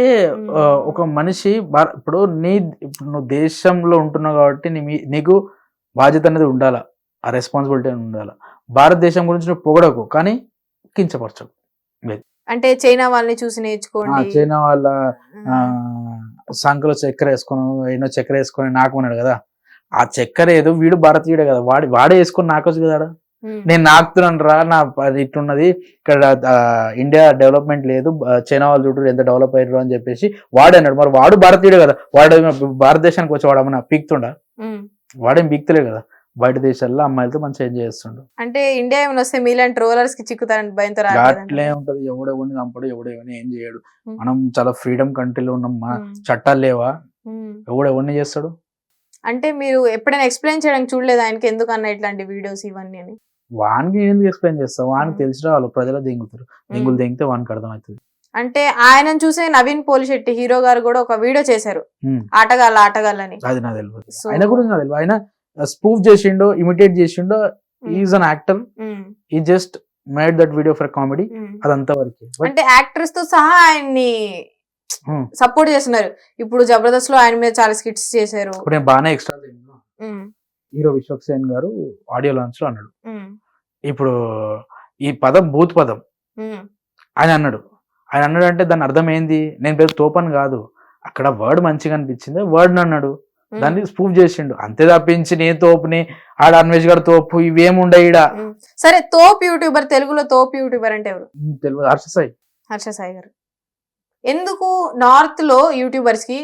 ఒక మనిషి ఇప్పుడు నువ్వు దేశంలో ఉంటున్నావు కాబట్టి నీకు బాధ్యత అనేది ఉండాలా, ఆ రెస్పాన్సిబిలిటీ అనేది ఉండాలా. భారతదేశం గురించి నువ్వు పొగడకు, కానీ కించపరచకు. అంటే చైనా వాళ్ళని చూసి నేర్చుకోండి. చైనా వాళ్ళ సంకలో చక్కెర వేసుకొని, ఎన్నో చక్కెర వేసుకొని నాకున్నాడు కదా, ఆ చక్కెర ఏదో వీడు భారతీయుడే కదా, వాడే వేసుకొని నాకొచ్చు కదా. నేను నాకుతున్నాను రా, నా ఇట్లున్నది ఇక్కడ, ఇండియా డెవలప్మెంట్ లేదు, చైనా వాళ్ళు చూడు ఎంత డెవలప్ అయ్యారు అని చెప్పేసి వాడు అన్నాడు. మరి వాడు భారతీయుడే కదా, వాడు భారతదేశానికి వచ్చి వాడు ఏమన్నా పీక్తుండా? వాడేం పీక్తలే కదా. బయట దేశాల్లో అమ్మాయిలతో మంచిగా ఎంజాయ్ చేస్తుండు. అంటే ఇండియా ఏమైనా వస్తే మీలాంటి ట్రోలర్స్ కి చిక్కుతారని భయంతో అట్లే ఉంటది. ఎవడెవడిని చంపడు, ఎవడెవడిని ఏం చేయడు. మనం చాలా ఫ్రీడమ్ కంట్రీలో ఉన్నాం, చట్టాలు లేవా, ఎవడెవడిని చేస్తాడు. అంటే మీరు ఎప్పుడైనా ఎక్స్ప్లెయిన్ చేయడానికి చూడలేదు ఆయనకి ఎందుకన్నా ఇట్లాంటి వీడియోస్ ఇవన్నీ అని? వానికి ఎందుకు ఎక్స్ప్లెయిన్ చేస్తాం, వానికి తెలిసి వాళ్ళు ప్రజలు దింగుతారు, దింగులు దింగితే వానికి అర్థమవుతుంది. అంటే ఆయనను చూసే నవీన్ పోలిశెట్టి హీరో గారు కూడా ఒక వీడియో చేశారు, ఆటగాళ్ళని. అది నాకు తెలియదు, ఆయన గురించి నాకు తెలియదు. ఆయన స్పూఫ్ చేసిండో, ఇమిటేట్ చేసిండో, ఈజ్ అన్ యాక్టర్, ఈ just made that video for comedy, అదంతా వరకు. అంటే యాక్టర్స్ తో సహా ఆయన్ని సపోర్ట్ చేస్తున్నారు. ఇప్పుడు జబర్దస్త్ లో ఆయన మీద చాలా స్కిట్స్ చేశారు. ఇప్పుడు నేను బాగానే ఎక్స్ట్రా హీరో విశ్వక్సేన్ గారు ఆడియో లాంచ్ లో అన్నాడు, ఇప్పుడు ఈ పదం భూత్ పదం ఆయన అన్నాడు. ఆయన అన్నాడు అంటే దాని అర్థం ఏంది? నేను పేరు తోపని కాదు, అక్కడ వర్డ్ మంచిగా అనిపించింది, వర్డ్ అన్నాడు, దాన్ని స్పూఫ్ చేసిండు, అంతే తప్పించి నేను తోపుని, ఆడ అన్వేష్ గారు తోపు, ఇవేముండే ఈడ. సరే, తోపు యూట్యూబర్, తెలుగులో తోపు యూట్యూబర్ అంటే ఎవరు? తెలియదు. హర్ష సాయి గారు. ఎందుకు నార్త్ లో యూట్యూబర్స్ కి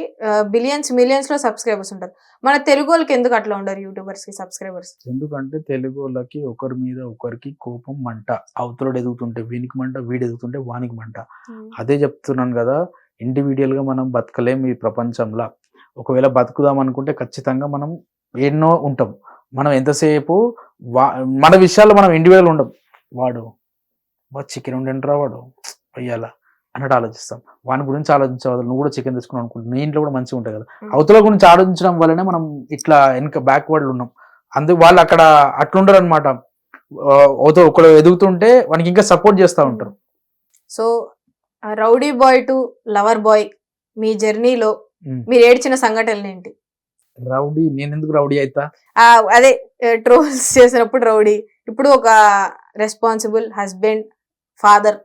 మిలియన్స్ లో సబ్స్క్రైబర్స్ ఉంటారు, మన తెలుగు వాళ్ళకి ఎందుకు అట్లా ఉండరు యూట్యూబర్స్ కి సబ్స్క్రైబర్స్? ఎందుకంటే తెలుగు వాళ్ళకి ఒకరి మీద ఒకరికి కోపం మంట, అవతలోడు ఎదుగుతుంటే వీనికి మంట, వీడు ఎదుగుతుంటే వానికి మంట. అదే చెప్తున్నాను కదా, ఇండివిజువల్ గా మనం బతకలేం ఈ ప్రపంచంలో. ఒకవేళ బతుకుదాం అనుకుంటే ఖచ్చితంగా మనం ఎన్నో ఉంటాం. మనం ఎంతసేపు మన విషయాల్లో మనం ఇండివిజువల్ ఉండం. వాడు చికెన్ ఉండండిరా వాడు అయ్యాలా అన్నట్టు ఆలోచిస్తాం. వాని గురించి ఆలోచించవద్దు, నువ్వు కూడా చికెన్ తెచ్చుకున్నావు అనుకుంటున్నా, నీ ఇంట్లో కూడా మంచిగా ఉంటాయి కదా. అవతల గురించి ఆలోచించడం వల్లనే మనం ఇట్లా వెనక బ్యాక్వర్డ్ ఉన్నాం. అందుకు వాళ్ళు అక్కడ అట్లుండరు అనమాట. ఒకడు ఎదుగుతుంటే వానికి ఇంకా సపోర్ట్ చేస్తూ ఉంటారు. So rowdy boy to lover boy మీ జర్నీలో మీరు ఏడ్చిన సంఘటనలు ఏంటి? రౌడీ నేను ఎందుకు రౌడీ అవుతా? అదే ట్రోల్స్ చేసినప్పుడు రౌడీ, ఇప్పుడు ఒక రెస్పాన్సిబుల్ హస్బెండ్, ఫాదర్.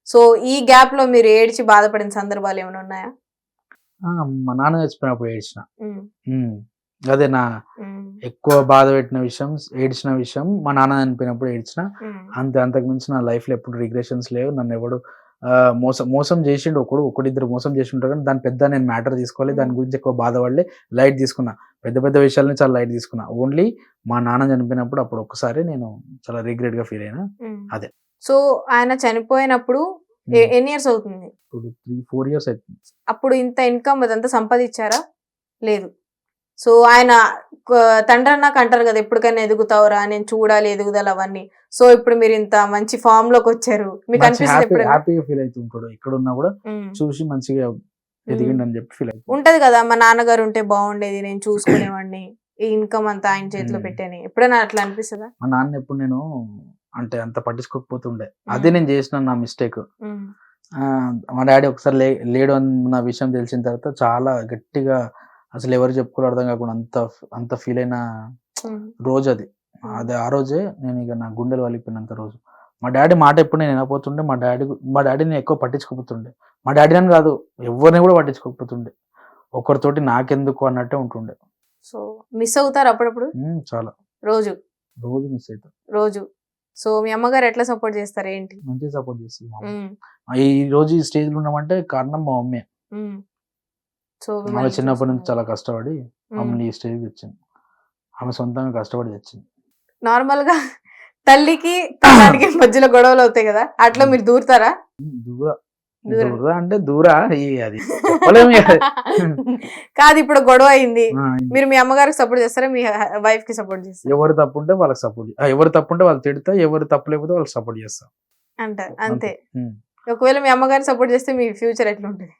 సో ఈ గ్యాప్ లో మీరు ఏడ్చి బాధపడిన సందర్భాలు ఏమైనా ఉన్నాయా? మా నాన్న చచ్చిపోయినప్పుడు ఏడ్చిన. అదే నా ఎక్కువ బాధ పెట్టిన విషయం, ఏడ్చిన విషయం మా నాన్న చనిపోయినప్పుడు ఏడ్చిన. అంతకు మించి నా లైఫ్ లో ఎప్పుడు రిగ్రెషన్స్ లేవు. నన్ను ఎవడు మోసం చేసిండు, ఒకడిద్దరు మోసం చేసి ఉంటారు, కానీ దాని పెద్ద నేను మ్యాటర్ తీసుకోవాలి, దాని గురించి ఎక్కువ బాధపడలే, లైట్ తీసుకున్నా. పెద్ద విషయాలని చాలా లైట్ తీసుకున్నా. ఓన్లీ మా నాన్న చనిపోయినప్పుడు అప్పుడు ఒక్కసారి నేను చాలా రిగ్రెట్ గా ఫీల్ అయినా. అదే. సో ఆయన చనిపోయినప్పుడు ఎన్ని ఇయర్స్ అవుతుంది? 3-4 years అవుతుంది. అప్పుడు ఇంత ఇన్కమ్ అదంతా సంపాదించారా? లేదు. సో ఆయన తండ్రి అన్నాక అంటారు కదా, ఎప్పటికైనా ఎదుగుతావురా, నేను చూడాలి ఎదుగుదల అవన్నీ. సో ఇప్పుడు మీరు ఇంత మంచి ఫామ్ లోకి వచ్చారు, మీకు అనిపిస్తుంది? హ్యాపీగా ఫీల్ అవుతుంటాడు ఇక్కడ ఉన్నా కూడా, చూసి మంచిగా ఎదిగిండని చెప్పి ఫీల్ అవుతుంది. ఉంటది కదా, మా నాన్నగారు ఉంటే బాగుండేది, నేను చూసుకునేవాడిని, ఈ ఇన్కమ్ అంతా ఆయన చేతిలో పెట్టాను. ఎప్పుడైనా అట్లా అనిపిస్తుందా? మా నాన్న ఎప్పుడు నేను అంటే అంత పట్టించుకోకపోతుండే, అదే నేను చేసిన నా మిస్టేక్. మా డాడీ ఒకసారి లేడు అన్న విషయం తెలిసిన తర్వాత చాలా గట్టిగా, అసలు ఎవరు చెప్పుకోవడం అర్థం కాకుండా అంత ఫీల్ అయిన రోజు అది. ఆ రోజే నేను ఇక నా గుండెలు వలిగిపోయినంత రోజు. మా డాడీ మాట ఎప్పుడు నేను వినకపోతుండే, మా డాడీని ఎక్కువ పట్టించుకోకపోతుండే. మా డాడీ అని కాదు, ఎవరిని కూడా పట్టించుకోకపోతుండే. ఒకరితోటి నాకెందుకు అన్నట్టే ఉంటుండే. సో మిస్ అవుతారు అప్పుడప్పుడు? చాలా. రోజు మిస్ అవుతారు రోజు. సో మీ అమ్మగారు ఎట్లా సపోర్ట్ చేస్తారు ఏంటి? మంచిగా సపోర్ట్ చేస్తుంది. ఈ రోజు ఈ స్టేజ్ లో ఉన్నామంటే కారణం మా మమ్మీ. సో ఆమె చిన్నప్పటి నుంచి చాలా కష్టపడి మమ్మల్ని ఈ స్టేజ్ తెచ్చింది. ఆమె సొంతంగా కష్టపడి తెచ్చింది. నార్మల్ గా తల్లికి పిల్లాడికి మధ్యలో గొడవలు అవుతాయి కదా, అట్లా మీరు దూరతారా? దూరా అంటే దూరా అది కాదు, ఇప్పుడు గొడవ అయింది, మీరు మీ అమ్మగారికి సపోర్ట్ చేస్తారా, మీ వైఫ్ కి సపోర్ట్ చేస్తారా? ఎవరు తప్పు ఉంటే వాళ్ళకి సపోర్ట్, ఎవరు తప్పు ఉంటే వాళ్ళు తిడతా, ఎవరు తప్పు లేకపోతే వాళ్ళకి సపోర్ట్ చేస్తా అంటారు అంతే. ఒకవేళ మీ అమ్మగారికి సపోర్ట్ చేస్తే మీ ఫ్యూచర్ ఎట్లా ఉంటుంది?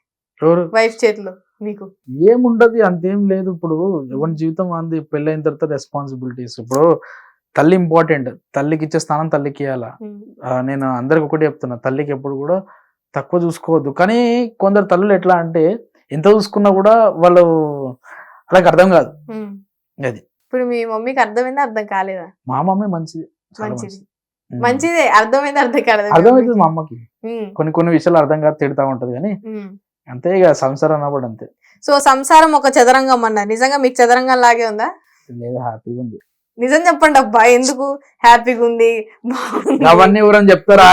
వైఫ్ చేతిలో మీకు ఏముంటది, అంతేం లేదు. ఇప్పుడు ఎవరి జీవితం అంది, పెళ్ళైన తర్వాత రెస్పాన్సిబిలిటీస్. ఇప్పుడు తల్లి ఇంపార్టెంట్, తల్లికి ఇచ్చే స్థానం తల్లికి ఇవ్వాలా. నేను అందరికి ఒకటి చెప్తున్నా, తల్లికి ఎప్పుడు కూడా తక్కువ చూసుకోవద్దు. కానీ కొందరు తల్లులు ఎట్లా అంటే ఎంత చూసుకున్నా కూడా వాళ్ళు అలాగ అర్థం కాదు. అది ఇప్పుడు మీ మమ్మీకి అర్థమైందా, అర్థం కాలేదా? మా మమ్మీ మంచిది, మంచిదే, అర్థమైంది, అర్థం కాలేదు, అర్థమవుతుంది. మా అమ్మకి కొన్ని విషయాలు అర్థం కాదు, తిడతా ఉంటది. కానీ అంతే, ఇక సంసారం అన్నప్పుడు అంతే. సో సంసారం ఒక చదరంగం అన్నారు, నిజంగా మీకు చదరంగం లాగే ఉందా? లేదా హ్యాపీగా ఉంది. నిజం చెప్పండి అబ్బా, ఎందుకు హ్యాపీగా ఉంది? అవన్నీ ఎవరని చెప్తారు,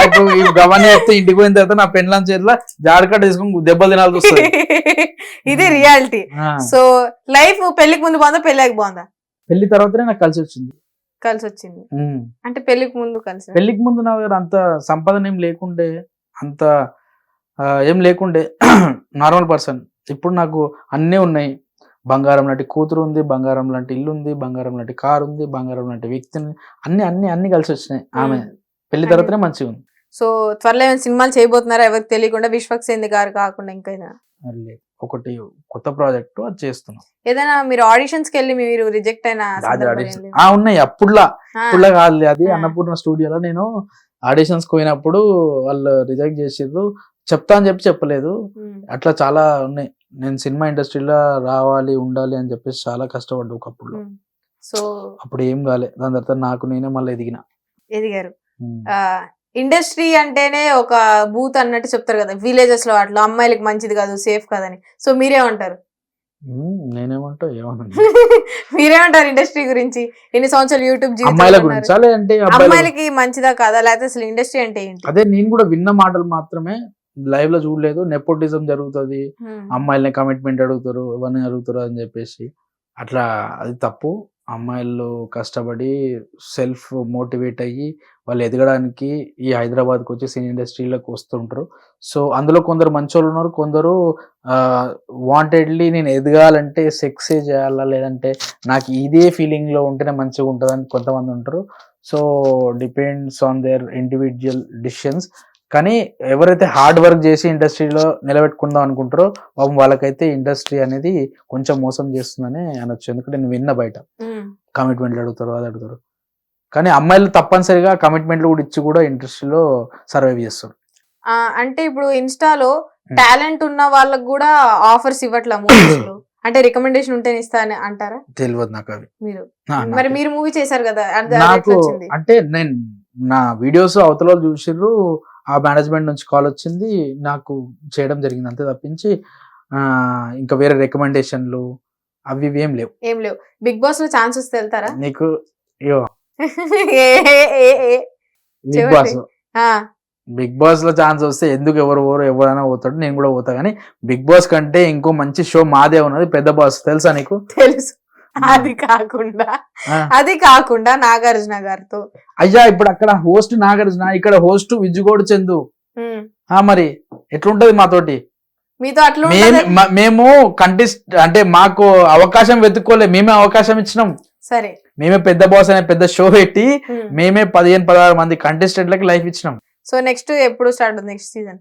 అవన్నీ చెప్తే ఇంటికి పోయిన తర్వాత నా పెళ్ళాం చేతిలో జాడకట్ట తీసుకుని దెబ్బలు తినాల్సి వస్తుంది. ఇది రియాలిటీ. సో లైఫ్ పెళ్లికి ముందు బాగుందా, పెళ్ళాక బాగుందా? పెళ్లి తర్వాతనే నాకు కలిసి వచ్చింది. అంటే పెళ్లికి ముందు కలిసి? పెళ్లికి ముందు నా దగ్గర అంత సంపాదన ఏం లేకుండే, అంత ఏం లేకుండే, నార్మల్ పర్సన్. ఇప్పుడు నాకు అన్నీ ఉన్నాయి. బంగారం లాంటి కూతురు ఉంది, బంగారం లాంటి ఇల్లు ఉంది, బంగారం లాంటి కారు ఉంది, బంగారం లాంటి వ్యక్తి, అన్ని కలిసి వచ్చినాయి. ఆమె పెళ్లి తర్వాతనే మంచిగా ఉంది. సో త్వరలో ఏమైనా సినిమాలు చేయబోతున్నారా ఎవరికి తెలియకుండా, విశ్వక్సేన్ గారు కాకుండా? ఇంకా ఒకటి కొత్త ప్రాజెక్ట్ అది చేస్తున్నాం. ఏదైనా మీరు ఆడిషన్స్ కి వెళ్ళి మీరు రిజెక్ట్ అయిన ఉన్నాయి? అప్పుడులా కాదు, అది అన్నపూర్ణ స్టూడియోలో నేను ఆడిషన్స్ పోయినప్పుడు వాళ్ళు రిజెక్ట్ చేసిర్రు. చెప్తా అని చెప్పలేదు. అట్లా చాలా ఉన్నాయి. నేను సినిమా ఇండస్ట్రీలో రావాలి, ఉండాలి అని చెప్పేసి చాలా కష్టపడ్డా ఒకప్పుడు. సో అప్పుడు ఏం కాలే. దాని తర్వాత నాకు నేనే మళ్ళీ ఎదిగారు. ఇండస్ట్రీ అంటేనే ఒక బూత్ అన్నట్టు చెప్తారు కదా విలేజెస్ లో, అట్లా అమ్మాయిలకి మంచిది కాదు, సేఫ్ కాదని. సో మీరేమంటారు? నేనేమంటా, మీరేమంటారు ఇండస్ట్రీ గురించి? ఎన్ని సంవత్సరాలు యూట్యూబ్ జీవితం, అమ్మాయిలకి మంచిదా కాదా, లేకపోతే అసలు ఇండస్ట్రీ అంటే ఏంటి? అదే నేను కూడా విన్న మాటలు మాత్రమే లైవ్ లో చూడలేదు, నెపోటిజం జరుగుతుంది, అమ్మాయిలని కమిట్మెంట్ అడుగుతారు, ఇవన్నీ అడుగుతారు అని చెప్పేసి. అట్లా అది తప్పు. అమ్మాయిలు కష్టపడి సెల్ఫ్ మోటివేట్ అయ్యి వాళ్ళు ఎదగడానికి ఈ హైదరాబాద్కి వచ్చి సినీ ఇండస్ట్రీలోకి వస్తుంటారు. సో అందులో కొందరు మంచోళ్ళు ఉన్నారు, కొందరు వాంటెడ్లీ నేను ఎదగాలంటే సెక్సే చేయాలా, లేదంటే నాకు ఇదే ఫీలింగ్లో ఉంటేనే మంచిగా ఉంటుందని కొంతమంది ఉంటారు. So depends on their individual decisions. కానీ ఎవరైతే హార్డ్ వర్క్ చేసి ఇండస్ట్రీలో నిలబెట్టుకుందాం అనుకుంటారో వాళ్ళకైతే ఇండస్ట్రీ అనేది కొంచెం మోసం చేస్తుందని అనొచ్చు. ఎందుకంటే నేను విన్న బయట కమిట్మెంట్లు అడుగుతారు, అది అడుగుతారు. కానీ అమ్మాయిలు తప్పనిసరిగా కమిట్మెంట్లు కూడా ఇచ్చి కూడా ఇండస్ట్రీలో సర్వైవ్ చేస్తారు. అంటే ఇప్పుడు ఇన్స్టాలో టాలెంట్ ఉన్న వాళ్ళకి కూడా ఆఫర్స్ ఇవ్వట్లా మూవీస్ లో, అంటే రికమెండేషన్ ఉంటేనే ఇస్తా అని అంటారా? తెలియదు నాకు అవి. మరి మీరు మూవీ చేశారు కదా, నాకు అంటే నేను నా వీడియోస్ అవతల చూసిర్రు, ఆ మేనేజ్మెంట్ నుంచి కాల్ వచ్చింది, నాకు చేయడం జరిగింది అంతే తప్పించి ఇంకా వేరే రికమెండేషన్లు అవి ఇవి ఏం లేవు. బిగ్ బాస్ లో ఛాన్స్ వస్తే వెళ్తారా? నీకు బిగ్ బాస్ లో ఛాన్స్ వస్తే ఎందుకు ఎవరైనా పోతాడు, నేను కూడా పోతా. కానీ బిగ్ బాస్ కంటే ఇంకో మంచి షో మాదే ఉన్నది, పెద్ద బాస్. తెలుసా నీకు? తెలుసు. అది కాకుండా నాగార్జున గారితో. అయ్యా ఇప్పుడు అక్కడ హోస్ట్ నాగార్జున, ఇక్కడ హోస్ట్ విజ్జుగోడు చందు. మరి ఎట్లుంటది మాతోటి? మీతో అట్లా మేము కంటెస్ట్ అంటే మాకు అవకాశం వెతుక్కోలే, మేమే అవకాశం ఇచ్చినాం. సరే, మేమే పెద్ద బాస్ అనే పెద్ద షో పెట్టి మేమే 15-16 మంది కంటెస్టెంట్లకి లైఫ్ ఇచ్చినాం. సో నెక్స్ట్ ఎప్పుడు స్టార్ట్ అవుతుంది? నెక్స్ట్ సీజన్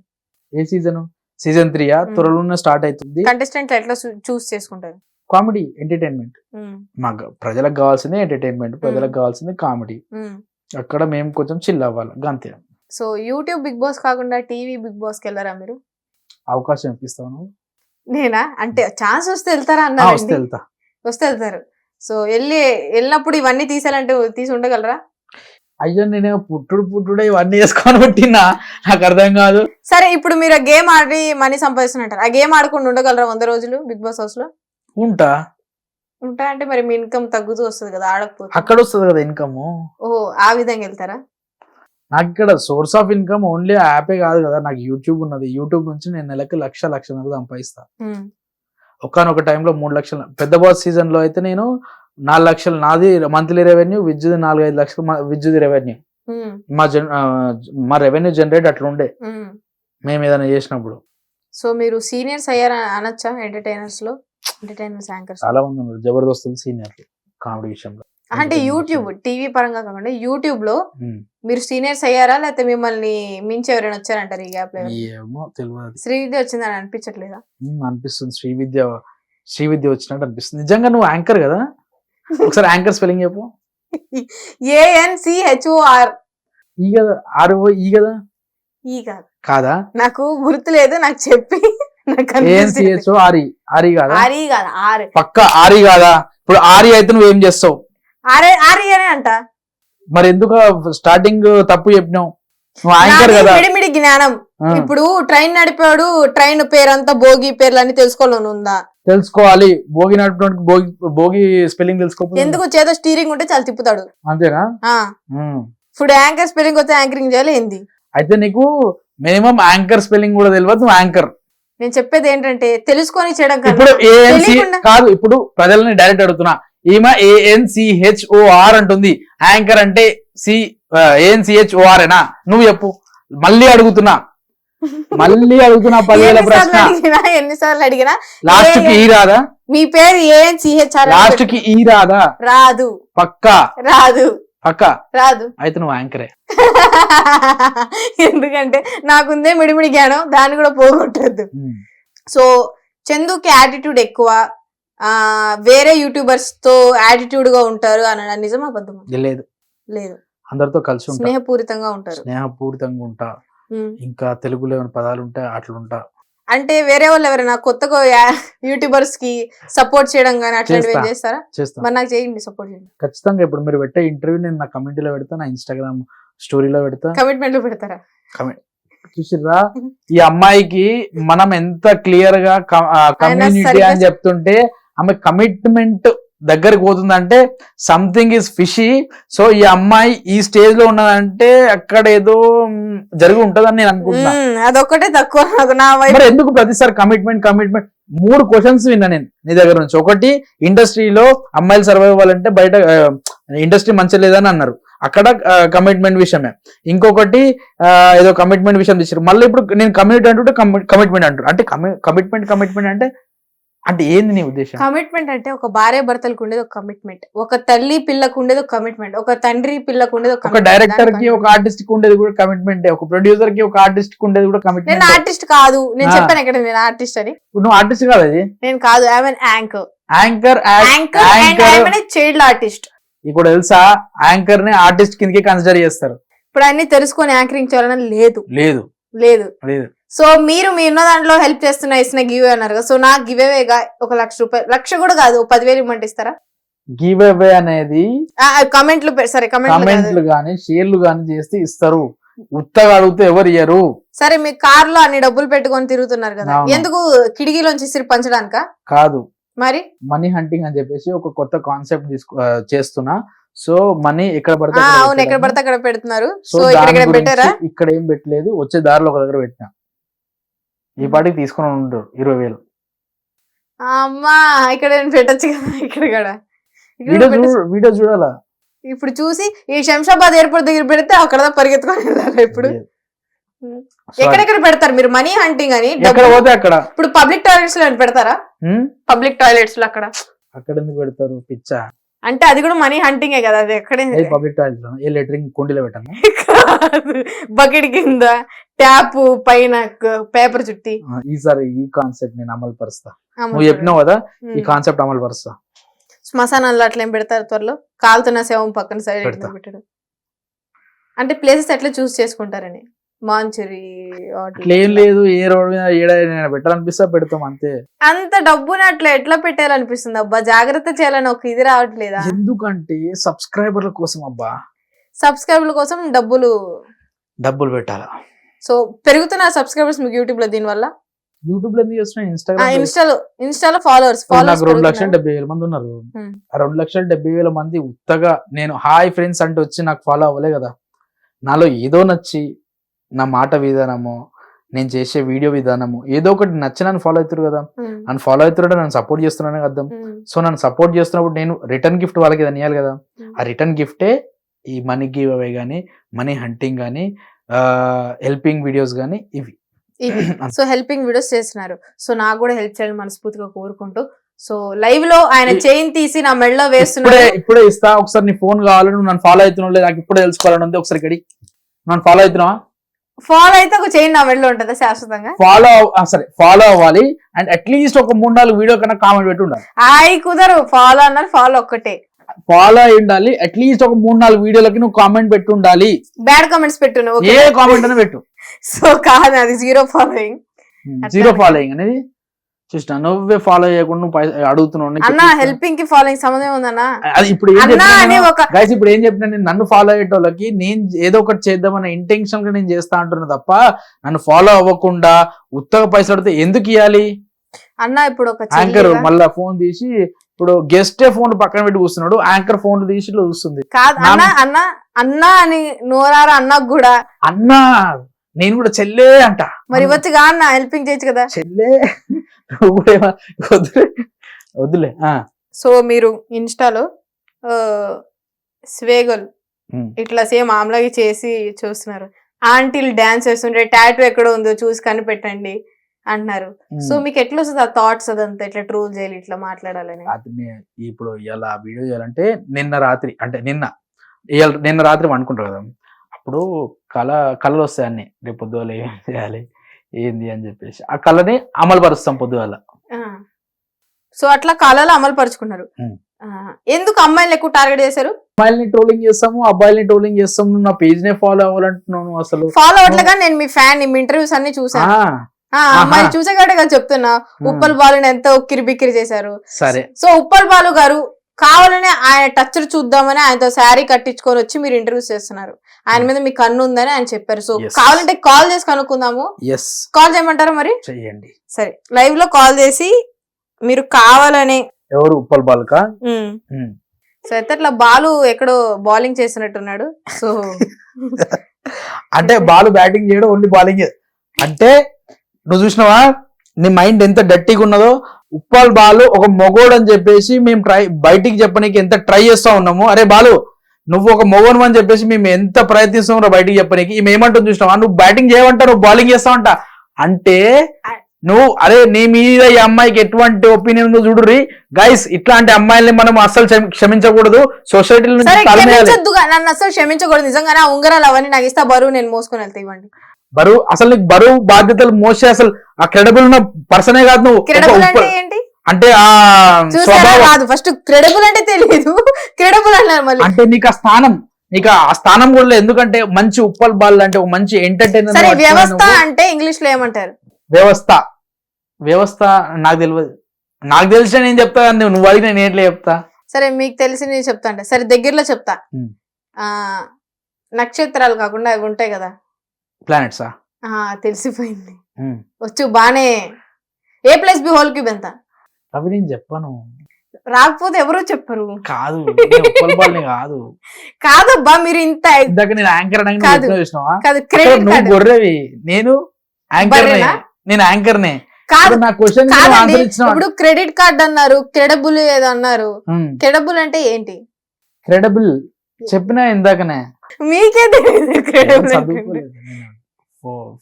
ఏ సీజన్? సీజన్ 3 త్వరలోనే స్టార్ట్ అవుతుంది. కంటెస్టెంట్ ఎట్లా చూస్ చేసుకుంటారు? Comedy, entertainment. మాకు ప్రజలకు కావాల్సింది ఎంటర్టైన్మెంట్, ప్రజలకు కావాల్సింది కామెడీ. అక్కడ మేము కొంచెం చిల్ అవ్వాలి అంతే. సో యూట్యూబ్ బిగ్ బాస్ కాకుండా టీవీ బిగ్ బాస్ కి వెళ్ళారా మీరు? అవకాశం ఇప్పిస్తాను. నేనా? అంటే ఛాన్స్ వస్తే వెళ్తారా అన్నారు. వస్తే వెళ్తారు. సో వెళ్ళినప్పుడు ఇవన్నీ తీసాలంటే తీసి ఉండగలరా? అయ్యో నేను పుట్టుడే ఇవన్నీ వేసుకొని పుట్టినా, నాకు అర్థం కాదు. సరే, ఇప్పుడు మీరు గేమ్ ఆడి మనీ సంపాదిస్తున్నారు, ఆ గేమ్ ఆడకుండా ఉండగలరా 100 రోజులు బిగ్ బాస్ హౌస్ లో? ఉంటా అంటే మరి మీ ఇన్కమ్ తగ్గుతూ వస్తుంది కదా ఆడకపోతే. అక్కడ వస్తుంది కదా ఇన్కమ్. ఓహో, ఆ విధంగా వెళ్తారా? నాకు ఇక్కడ సోర్స్ ఆఫ్ ఇన్కమ్ ఓన్లీ యాపే కాదు కదా, నాకు యూట్యూబ్ ఉన్నది. యూట్యూబ్ నుంచి నేను నెలకి 1,00,000 సంపాదిస్తా. ఒకనొక టైంలో 3 లక్షలు. పెద్ద బాస్ సీజన్ లో అయితే నేను 4 లక్షలు నాది మంత్లీ రెవెన్యూ, విద్యుత్ 4-5 లక్షలు విద్యుత్ రెవెన్యూ. మా రెవెన్యూ జనరేట్ అట్లా ఉండే మేము ఏదైనా చేసినప్పుడు. సో మీరు సీనియర్స్ అయ్యారా అనొచ్చా ఎంటర్టైనర్స్ లో? ఎంటర్టైనర్స్ యాంకర్స్ చాలా మంది ఉన్నారు, జబర్దస్త్ సీనియర్లు కామెడీ విషయంలో. అంటే యూట్యూబ్ టీవీ పరంగా కాకుండా యూట్యూబ్ లో మీరు సీనియర్స్ అయ్యారా, లేకపోతే మిమ్మల్ని మించి ఎవరైనా వచ్చారంటారు ఈ గ్యాప్ లో? ఏమో తెలియదు. శ్రీవిద్య వచ్చిందని అనిపించట్లేదా? అనిపిస్తుంది, శ్రీవిద్య వచ్చినట్టు అనిపిస్తుంది. నిజంగా నువ్వు యాంకర్ కదా, ఒకసారి యాంకర్ స్పెల్లింగ్ చెప్పు. ANCHOR. ఈ కదా, RO ఈ కదా? ఈ కాదు. కాదా? నాకు గుర్తులేదు, నాకు చెప్పి. ANCHORE కాదా? ఆరి కాదా? ఆర్ పక్క ఆరి కాదా? ఇప్పుడు ఆరి అయితే నువ్వు ఏం చేస్తావు? ఆరి అనే అంట. మరి ఎందుకు స్టార్టింగ్ తప్పు చెప్పినావు? నువ్వు యాంకర్ కదా. మిడిమిడి జ్ఞానం. ఇప్పుడు ట్రైన్ నడిపాడు, ట్రైన్ పేరంతా భోగి పేర్లు అన్ని తెలుసుకోవాలని ఉందా? తెలుసుకోవాలి. భోగి నడిపడానికి భోగి స్పెల్లింగ్ తెలుసుకోవాలి. ఎందుకు? చేత స్టీరింగ్ ఉంటే చాలా తిప్పుతాడు అంతేనా? ఇప్పుడు యాంకర్ స్పెల్లింగ్ వస్తే యాంకరింగ్ చేయాలి ఏంది? అయితే నీకు మినిమం యాంకర్ స్పెల్లింగ్ కూడా తెలియదు, నువ్వు యాంకర్. నేను చెప్పేది ఏంటంటే తెలుసుకొని చేయడం కాదు. ఇప్పుడు ప్రజల్ని డైరెక్ట్ అడుగుతున్నా, ఈమె ANCHOR అంటుంది, యాంకర్ అంటే ANCHOR ఏనా? నువ్వు చెప్పు. మళ్ళీ అడుగుతున్నా 10,000 ప్రశ్న. ఎన్నిసార్లు అడిగినా లాస్ట్ కి ఈ రాదా? మీ పేరు ANCHR లాస్ట్ కి ఈ రాదా? రాదు. పక్కా రాదు. పక్కా రాదు. అయితే నువ్వు యాంకరే. ఎందుకంటే నాకుందే మిడిమిడి జ్ఞానం, దాన్ని కూడా పోగొట్టద్దు. సో చందుకి యాటిట్యూడ్ ఎక్కువ, వేరే యూట్యూబర్స్ తో యాటిట్యూడ్ గా ఉంటారు అన్న నిజమా అబద్ధమా? లేదు. అందరితో కలిసి స్నేహపూరితంగా ఉంటా. ఇంకా తెలుగులో ఏమైనా పదాలు ఉంటే అట్లుంటా. అంటే వేరే వాళ్ళు ఎవరైనా కొత్తగా యూట్యూబర్స్ కి సపోర్ట్ చేయడం కానీ అట్లాంటివి చేస్తారా? మరి నాకు చేయండి, సపోర్ట్ చేయండి ఖచ్చితంగా. ఇప్పుడు మీరు పెట్టే ఇంటర్వ్యూ నేను నా కమెంట్లో పెడతా, నా ఇన్స్టాగ్రామ్ స్టోరీలో పెడతా. కమిట్మెంట్ లో పెడతారా? చూసిర్రా ఈ అమ్మాయికి మనం ఎంత క్లియర్ గా కమ్యూనిటీ అని చెప్తుంటే ఆమె కమిట్మెంట్ దగ్గరికి పోతుందంటే సంథింగ్ ఈజ్ ఫిషీ. సో ఈ అమ్మాయి ఈ స్టేజ్ లో ఉన్నదంటే అక్కడ ఏదో జరిగి ఉంటదని నేను అనుకుంటున్నా. అదొక్కటే తక్కువ నాకు నా వైపు. మరి ఎందుకు ప్రతిసారి కమిట్మెంట్ 3 క్వశ్చన్స్ విన్నా నేను నీ దగ్గర నుంచి. ఒకటి, ఇండస్ట్రీలో అమ్మాయిలు సర్వైవ్ అవ్వాలంటే బయట ఇండస్ట్రీ మంచిగా లేదని అన్నారు, అక్కడ కమిట్మెంట్ విషయమే. ఇంకొకటి ఏదో కమిట్మెంట్ విషయం తీసారు. మళ్ళీ ఇప్పుడు నేను కమిట్ అంటుంటే కమిట్మెంట్ అంటారు. అంటే కమిట్మెంట్ అంటే ఏంది నీ ఉద్దేశం? కమిట్మెంట్ అంటే ఒక భార్య భర్తలకు ఉండేది ఒక కమిట్మెంట్, ఒక తల్లి పిల్లకు ఉండేది ఒక కమిట్మెంట్, ఒక తండ్రి పిల్లకు ఉండేది ఒక డైరెక్టర్ కి, ఒక ఆర్టిస్ట్ కి ఉండేది కూడా కమిట్మెంట్, ఒక ప్రొడ్యూసర్ కి, ఒక ఆర్టిస్ట్ కి ఉండేది కూడా కమిట్మెంట్. నేను ఆర్టిస్ట్ కాదు, నేను చెప్పాను ఇక్కడ నేను ఆర్టిస్ట్ అని. నువ్వు ఆర్టిస్ట్ కాదు, అది నేను కాదు. I am anchor child artist. ఇప్పుడు తెలుసా, యాంకర్ ని ఆర్టిస్ట్ కిందకి కన్సిడర్ చేస్తారు. ఇప్పుడు అన్ని తెలుసుకొని యాంకరింగ్ చేయాలని లేదు లేదు లేదు లేదు. సో మీరు ఉన్న దాంట్లో హెల్ప్ చేస్తున్నా ఇస్తున్న గివ్ అన్నారు కదా, సో నాకు గివ్ అవేగా ₹1,00,000, 1,00,000 కూడా కాదు, 10,000 ఇమ్మంటే ఇస్తారా? గివ్ అవే అనేది కమెంట్లు సరే కమెంట్లు గానీ షేర్లు గానీ చేస్తే ఇస్తారు, ఉత్తగా అడిగితే ఎవరు ఇయ్యరు. సరే మీ కార్ లో అన్ని డబ్బులు పెట్టుకొని తిరుగుతున్నారు కదా, ఎందుకు కిటికీలోంచి ఇసిరి పంచడానికా? కాదు, మరి మనీ హంటింగ్ అని చెప్పేసి ఒక కొత్త కాన్సెప్ట్ చేస్తున్నా. సో మనీ ఎక్కడ పడితే అవును, ఎక్కడ పడితే అక్కడ పెడుతున్నారు. సో ఇక్కడ పెట్టారా? ఇక్కడ ఏం పెట్టలేదు, వచ్చే దారిలో ఒక దగ్గర పెట్టినా. ఈ పాటికి తీసుకుని ఉంటారు 20,000. అమ్మా ఇక్కడ పెట్టచ్చు కదా, ఇక్కడ కూడా వీడియో చూడాలా? ఇప్పుడు చూసి ఈ శంషాబాద్ ఎయిర్పోర్ట్ దగ్గర పెడితే అక్కడ పరిగెత్తుకొని వెళ్ళాలి. ఇప్పుడు ఎక్కడెక్కడ పెడతారు మీరు మనీ హంటింగ్ అని? పోతే అక్కడ. ఇప్పుడు పబ్లిక్ టాయిలెట్స్ లో పెడతారా? పబ్లిక్ టాయిలెట్స్ లో అక్కడ ఎందుకు పెడతారు పిచ్చా? అంటే అది కూడా మనీ హంటింగే కదా. అది ఎక్కడ పబ్లిక్ టాయిలెట్ లో ఏ లెటరింగ్ కుండీలో పెట్టాను, బకెట్ కింద ట్యాప్ పైన పేపర్ చుట్టి. ఈసారి ఈ కాన్సెప్ట్ నేను అమలు పరుస్తా. నువ్వు చెప్పినావు కదా, ఈ కాన్సెప్ట్ అమలు పరుస్తా. శ్మశానాల్లో అట్లా ఏం పెడతారు త్వరలో? కాలుతున్న శవం పక్కన సైడ్ పెట్టడం అంటే ప్లేసెస్ ఎట్లా చూస్ చేసుకుంటారని. మాంచురి ఏం లేదు, ఏ రోడ్ మీద ఏడైనా పెట్టాలనిపిస్తా పెడతాం అంతే. అంత డబ్బుని అట్లా ఎట్లా పెట్టాలనిపిస్తుంది అబ్బా? జాగ్రత్త చేయాలని ఒక ఇది రావట్లేదా? ఎందుకంటే సబ్స్క్రైబర్ల కోసం అబ్బా, సబ్స్క్రైబర్ల కోసం డబ్బులు పెట్టాలా. సో పెరుగుతున్న సబ్స్క్రైబర్స్ మీకు యూట్యూబ్ లో, దీని వల్ల యూట్యూబ్ లో ఎందుకు చేస్తున్నా? ఇన్స్టాలో ఫాలోవర్స్ 2,70,000 మంది ఉన్నారు. 2,70,000 మంది ఉత్తగా నేను హాయ్ ఫ్రెండ్స్ అంటే వచ్చి నాకు ఫాలో అవ్వలే కదా. నాలో ఏదో నచ్చి, నా మాట విధానము, నేను చేసే వీడియో విధానము ఏదో ఒకటి నచ్చి నన్ను ఫాలో అవుతారు కదా. నన్ను ఫాలో అవుతారు, నన్ను సపోర్ట్ చేస్తున్నాను అర్థం. సో నన్ను సపోర్ట్ చేస్తున్నప్పుడు నేను రిటర్న్ గిఫ్ట్ వాళ్ళకి ఏదైనా ఇవ్వాలి కదా. ఆ రిటర్న్ గిఫ్టే ఈ మనీ గివ్ అవే గానీ, మనీ హంటింగ్ గానీ, హెల్పింగ్ వీడియోస్ గానీ ఇవి. సో హెల్పింగ్ వీడియోస్ చేస్తున్నారు. సో నాకు కూడా హెల్ప్ చేయాలని మనస్ఫూర్తిగా కోరుకుంటూ, సో లైవ్ లో ఆయన చైన్ తీసి నా మెడలో వేస్తున్నారు. ఇప్పుడే ఇస్తా. ఒకసారి నీ ఫోన్ కావాలి, నువ్వు నన్ను ఫాలో అవుతున్నావు లేదు నాకు ఇప్పుడే తెలుసుకోవాలని ఉంది. ఒకసారి గడి నన్ను ఫాలో అవుతున్నావా? ఫాలో అయితే ఒక చైన్ నా మెడలో ఉంటుందా శాశ్వతంగా? ఫాలో అవ్వాలి. అండ్ అట్లీస్ట్ ఒక 3-4 వీడియో కన్నా కామెంట్ పెట్టి ఉండాలి. కుదరు, ఫాలో అన్నారు, ఫాలో ఒక్కటే ఫాలో అయి ఉండాలి. అట్లీస్ట్ ఒక 3-4 వీడియోలకి నువ్వు కామెంట్ పెట్టి ఉండాలి. బ్యాడ్ కామెంట్స్ పెట్టు, ఏ కామెంట్ అయినా పెట్టు. సో కాదు, అది జీరో ఫాలోయింగ్ అనేది చూసిన. నువ్వే ఫాలో చేయకుండా నువ్వు అడుగుతున్నావు అన్న. హెల్పింగ్ కి ఫాలోయింగ్ సంబంధం ఉందన్నా? అది ఇప్పుడు ఇప్పుడు ఏం చెప్పినా, నేను నన్ను ఫాలో అయ్యేటోళ్ళకి నేను ఏదో ఒకటి చేద్దామన్న ఇంటెన్షన్ గా నేను చేస్తా అంటున్నా తప్ప, నన్ను ఫాలో అవ్వకుండా ఉత్తగా పైసలు అడితే ఎందుకు ఇవ్వాలి అన్న? ఇప్పుడు ఒక యాంకర్ మళ్ళా ఫోన్ తీసి, ఇప్పుడు గెస్ట్ ఫోన్ పక్కన పెట్టి కూర్చున్నాడు, యాంకర్ ఫోన్ తీసి చూస్తుంది. కాదు అన్న అని నోరారా అన్నకు కూడా అన్నా, నేను కూడా చెల్లే అంట. మరి వచ్చి అన్న హెల్పింగ్ చేయొచ్చు కదా. చెల్లే వద్దులే. సో మీరు ఇన్స్టాలో స్వేగల్ ఇట్లా సేమ్ ఆమ్లాగి చేసి చూస్తున్నారు. ఆంటీలు డాన్స్ చేస్తుంటే టాటూ ఎక్కడ ఉందో చూసి కనిపెట్టండి అంటున్నారు. సో మీకు ఎట్లా వస్తుంది ఆ థాట్స్? అదంతా ఇట్లా ట్రోల్ చేయాలి, ఇట్లా మాట్లాడాలని. ఇప్పుడు ఇలా వీడియో చేయాలంటే నిన్న రాత్రి అనుకుంటారు కదా, అప్పుడు కళలు వస్తాయి అన్ని. రేపు పొద్దుగాల ఏం చేయాలి ఏంది అని చెప్పేసి ఆ కళని అమలు పరుస్తాం పొద్దుగాల. సో అట్లా కళలు అమలు పరుచుకున్నారు. ఎందుకు అమ్మాయిలు ఎక్కువ టార్గెట్ చేశారు? అమ్మాయిల్ని ట్రోలింగ్ చేస్తాము, అబ్బాయిల్ని ట్రోలింగ్ చేస్తాము. నా పేజ్ నే ఫాలో అవ్వాలంటున్నాను. అసలు ఫాలో అవ్వట్లేగా. నేను మీ ఫ్యాన్, మీ ఇంటర్వ్యూస్ అన్ని చూసాను. అమ్మాయిలు చూసాక కదా చెప్తున్నా. ఉప్పల్ బాలుని ఎంత ఉక్కిరి బిక్కిరి చేశారు. సరే, సో ఉప్పల్ బాలు గారు కావాలని ఆయన టచ్ చూద్దామని ఆయనతో శారీ కట్టించుకొని వచ్చి మీరు ఇంటర్వ్యూస్ చేస్తున్నారు. ఆయన మీద మీ కన్ను ఉందని ఆయన చెప్పారు. సో కావాలంటే కాల్ చేసి కనుక్కుందాము. కాల్ చేయమంటారా? మరి చెయ్యండి. సరే, లైవ్ లో కాల్ చేసి మీరు కావాలని ఎవరు ఉప్పల్ బాల్కా సో అయితే అట్లా బాలు ఎక్కడో బౌలింగ్ చేసినట్టున్నాడు. సో అంటే బాలు బ్యాటింగ్ చేయడం ఓన్లీ బౌలింగ్. అంటే నువ్వు చూసినావా నీ మైండ్ ఎంత డట్టిగా ఉన్నదో. ఉప్పల్ బాలు ఒక మొగోడు అని చెప్పేసి మేము బయటికి చెప్పనీకి ఎంత ట్రై చేస్తా ఉన్నాము. అరే బాలు నువ్వు ఒక మొగోను అని చెప్పేసి మేము ఎంత ప్రయత్నిస్తున్నావు బయటికి చెప్పనీకి. ఈమె ఏమంటుంది చూసినావా, నువ్వు బ్యాటింగ్ చేయమంటా నువ్వు బౌలింగ్ చేస్తావంట. అంటే నువ్వు అరే నీ మీద ఈ అమ్మాయికి ఎటువంటి ఒపీనియన్ ఉందో చూడుర్రి గైస్. ఇట్లాంటి అమ్మాయిల్ని మనం అస్సలు క్షమించకూడదు. సొసైటీ నన్ను అసలు క్షమించకూడదు నిజంగానే. ఆ ఉంగరాలు అవన్నీ నాకు ఇస్తా, బరువు నేను మోసుకొని వెళ్తా. ఇవ్వండి బరువు. అసలు నీకు బరువు బాధ్యతలు మోసే అసలు ఆ క్రెడిబుల్ ఉన్న పర్సనే కాదు నువ్వు. ఏంటి అంటే ఆ కాదు, ఫస్ట్ క్రెడిబుల్ అంటే తెలియదు, క్రెడిబుల్ అన్నారు మళ్ళీ. అంటే నీకు ఆ స్థానం, నీకు ఆ స్థానం కూడా లేదు. ఎందుకంటే మంచి ఉప్పల్ బాల్ అంటే ఒక మంచి ఎంటర్టైనర్. వ్యవస్థ అంటే ఇంగ్లీష్ లో ఏమంటారు? వ్యవస్థ. వ్యవస్థ నాకు తెలియదు. నాకు తెలిసిన నేను చెప్తా, నువ్వు అడిగి నేను ఎట్లా చెప్తా? సరే మీకు తెలిసి నేను చెప్తా. అంటే సరే దగ్గరలో చెప్తా. నక్షత్రాలు కాకుండా అవి ఉంటాయి కదా, ప్లానెట్సా? తెలిసిపోయింది. వచ్చు బానే. A+B హోల్ క్యూబ్ ఎంత? అవి నేను చెప్పాను. రాకపోతే ఎవరో చెప్పరు. కాదు ఉప్పల్ బాల్ కాదు. కాదబ్బా మీరు ఇంత ఇందాక నేను యాంకర్ చూసినావా? కాదు నువ్వు గొర్రెవి, నేను యాంకర్. నేను యాంకర్ నే. ఇప్పుడు క్రెడిట్ కార్డ్ అన్నారు, క్రెడిబుల్ ఏదో అన్నారు. క్రెడిబుల్ అంటే ఏంటి? క్రెడిబుల్ చెప్పినా ఇందాకనే. మీకే చదువుకోలేదు.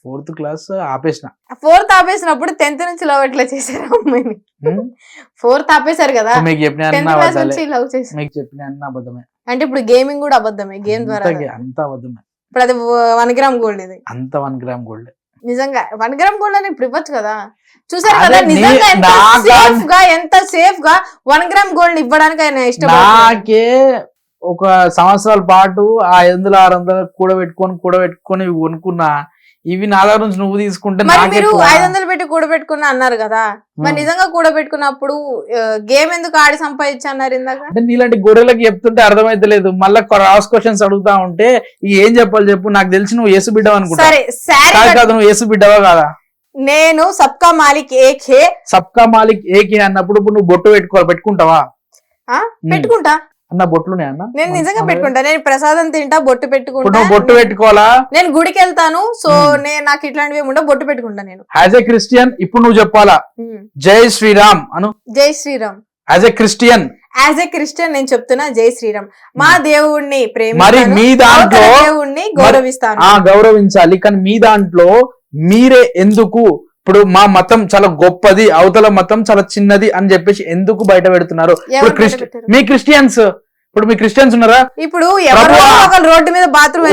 4th క్లాస్ ఆపేసిన. 4th ఆపేసినప్పుడు 10th నుంచి లవ్ ఎట్లా చేశారు అమ్మాయిని? 4th ఆపేశారు కదా, మీకు చెప్పిన అబద్ధమే. అంటే ఇప్పుడు గేమింగ్ కూడా అబద్ధమే, గేమ్ ద్వారా అంత అబద్ధమే. ఇప్పుడు అది 1 గ్రామ్ గోల్డ్. ఇది అంత 1 గ్రామ్ గోల్డ్. నిజంగా 1 గ్రామ్ గోల్డ్ అని ఇప్పుడు ఇవ్వచ్చు కదా. చూసారు కదా నిజంగా ఎంత సేఫ్ గా 1 గ్రామ్ గోల్డ్ ఇవ్వడానికి ఆయన ఇష్టం. నాకే ఒక సంవత్సరాల పాటు ఆ 500-600 కూడబెట్టుకొని కొనుక్కున్నా. ఇవి నా దగ్గర నుంచి నువ్వు తీసుకుంటే మీరు 500 పెట్టి కూడబెట్టుకున్నా అన్నారు కదా, మరి నిజంగా కూడబెట్టుకున్నప్పుడు గేమ్ ఎందుకు ఆడి సంపాదించి అన్నారు ఇందాక? అంటే నీలాంటి గొర్రెలకి చెప్తుంటే అర్థమైతే లేదు. మళ్ళీ క్రాస్ క్వశ్చన్స్ అడుగుతా ఉంటే ఏం చెప్పాలి చెప్పు. నాకు తెలిసి నువ్వు యేసు బిడ్డవా అనుకుంటా. కాదు నువ్వు యేసు బిడ్డవా కాదా? నేను సబ్కా మాలిక్ ఏక్ హే. సబ్కా మాలిక్ ఏక్ హే అన్నప్పుడు నువ్వు బొట్టు పెట్టుకుంటావా? పెట్టుకుంటా అన్న. బొట్లు నేను నిజంగా పెట్టుకుంటా. నేను ప్రసాదం తింటా, బొట్టు పెట్టుకుంటా. బొట్టు పెట్టుకోవాలా? నేను గుడికి వెళ్తాను. సో నాకు ఇట్లాంటివి ఏముండో బొట్టు పెట్టుకుంటా నేను. యాజ్ ఎ క్రిస్టియన్ ఇప్పుడు నువ్వు చెప్పాలా జై శ్రీరామ్ అను. జై శ్రీరామ్. యాజ్ ఎ క్రిస్టియన్ నేను చెప్తున్నా జై శ్రీరామ్. మా దేవుణ్ణి మరి మీ దాంట్లో దేవుణ్ణి గౌరవిస్తాను. గౌరవించాలి. కానీ మీ దాంట్లో మీరే ఎందుకు ఇప్పుడు మా మతం చాలా గొప్పది, అవతల మతం చాలా చిన్నది అని చెప్పేసి ఎందుకు బయట పెడుతున్నారు? మీ క్రిస్టియన్స్ ఇప్పుడు మీ క్రిస్టియన్స్ ఉన్నారా? ఇప్పుడు రోడ్డు మీద బాత్రూమ్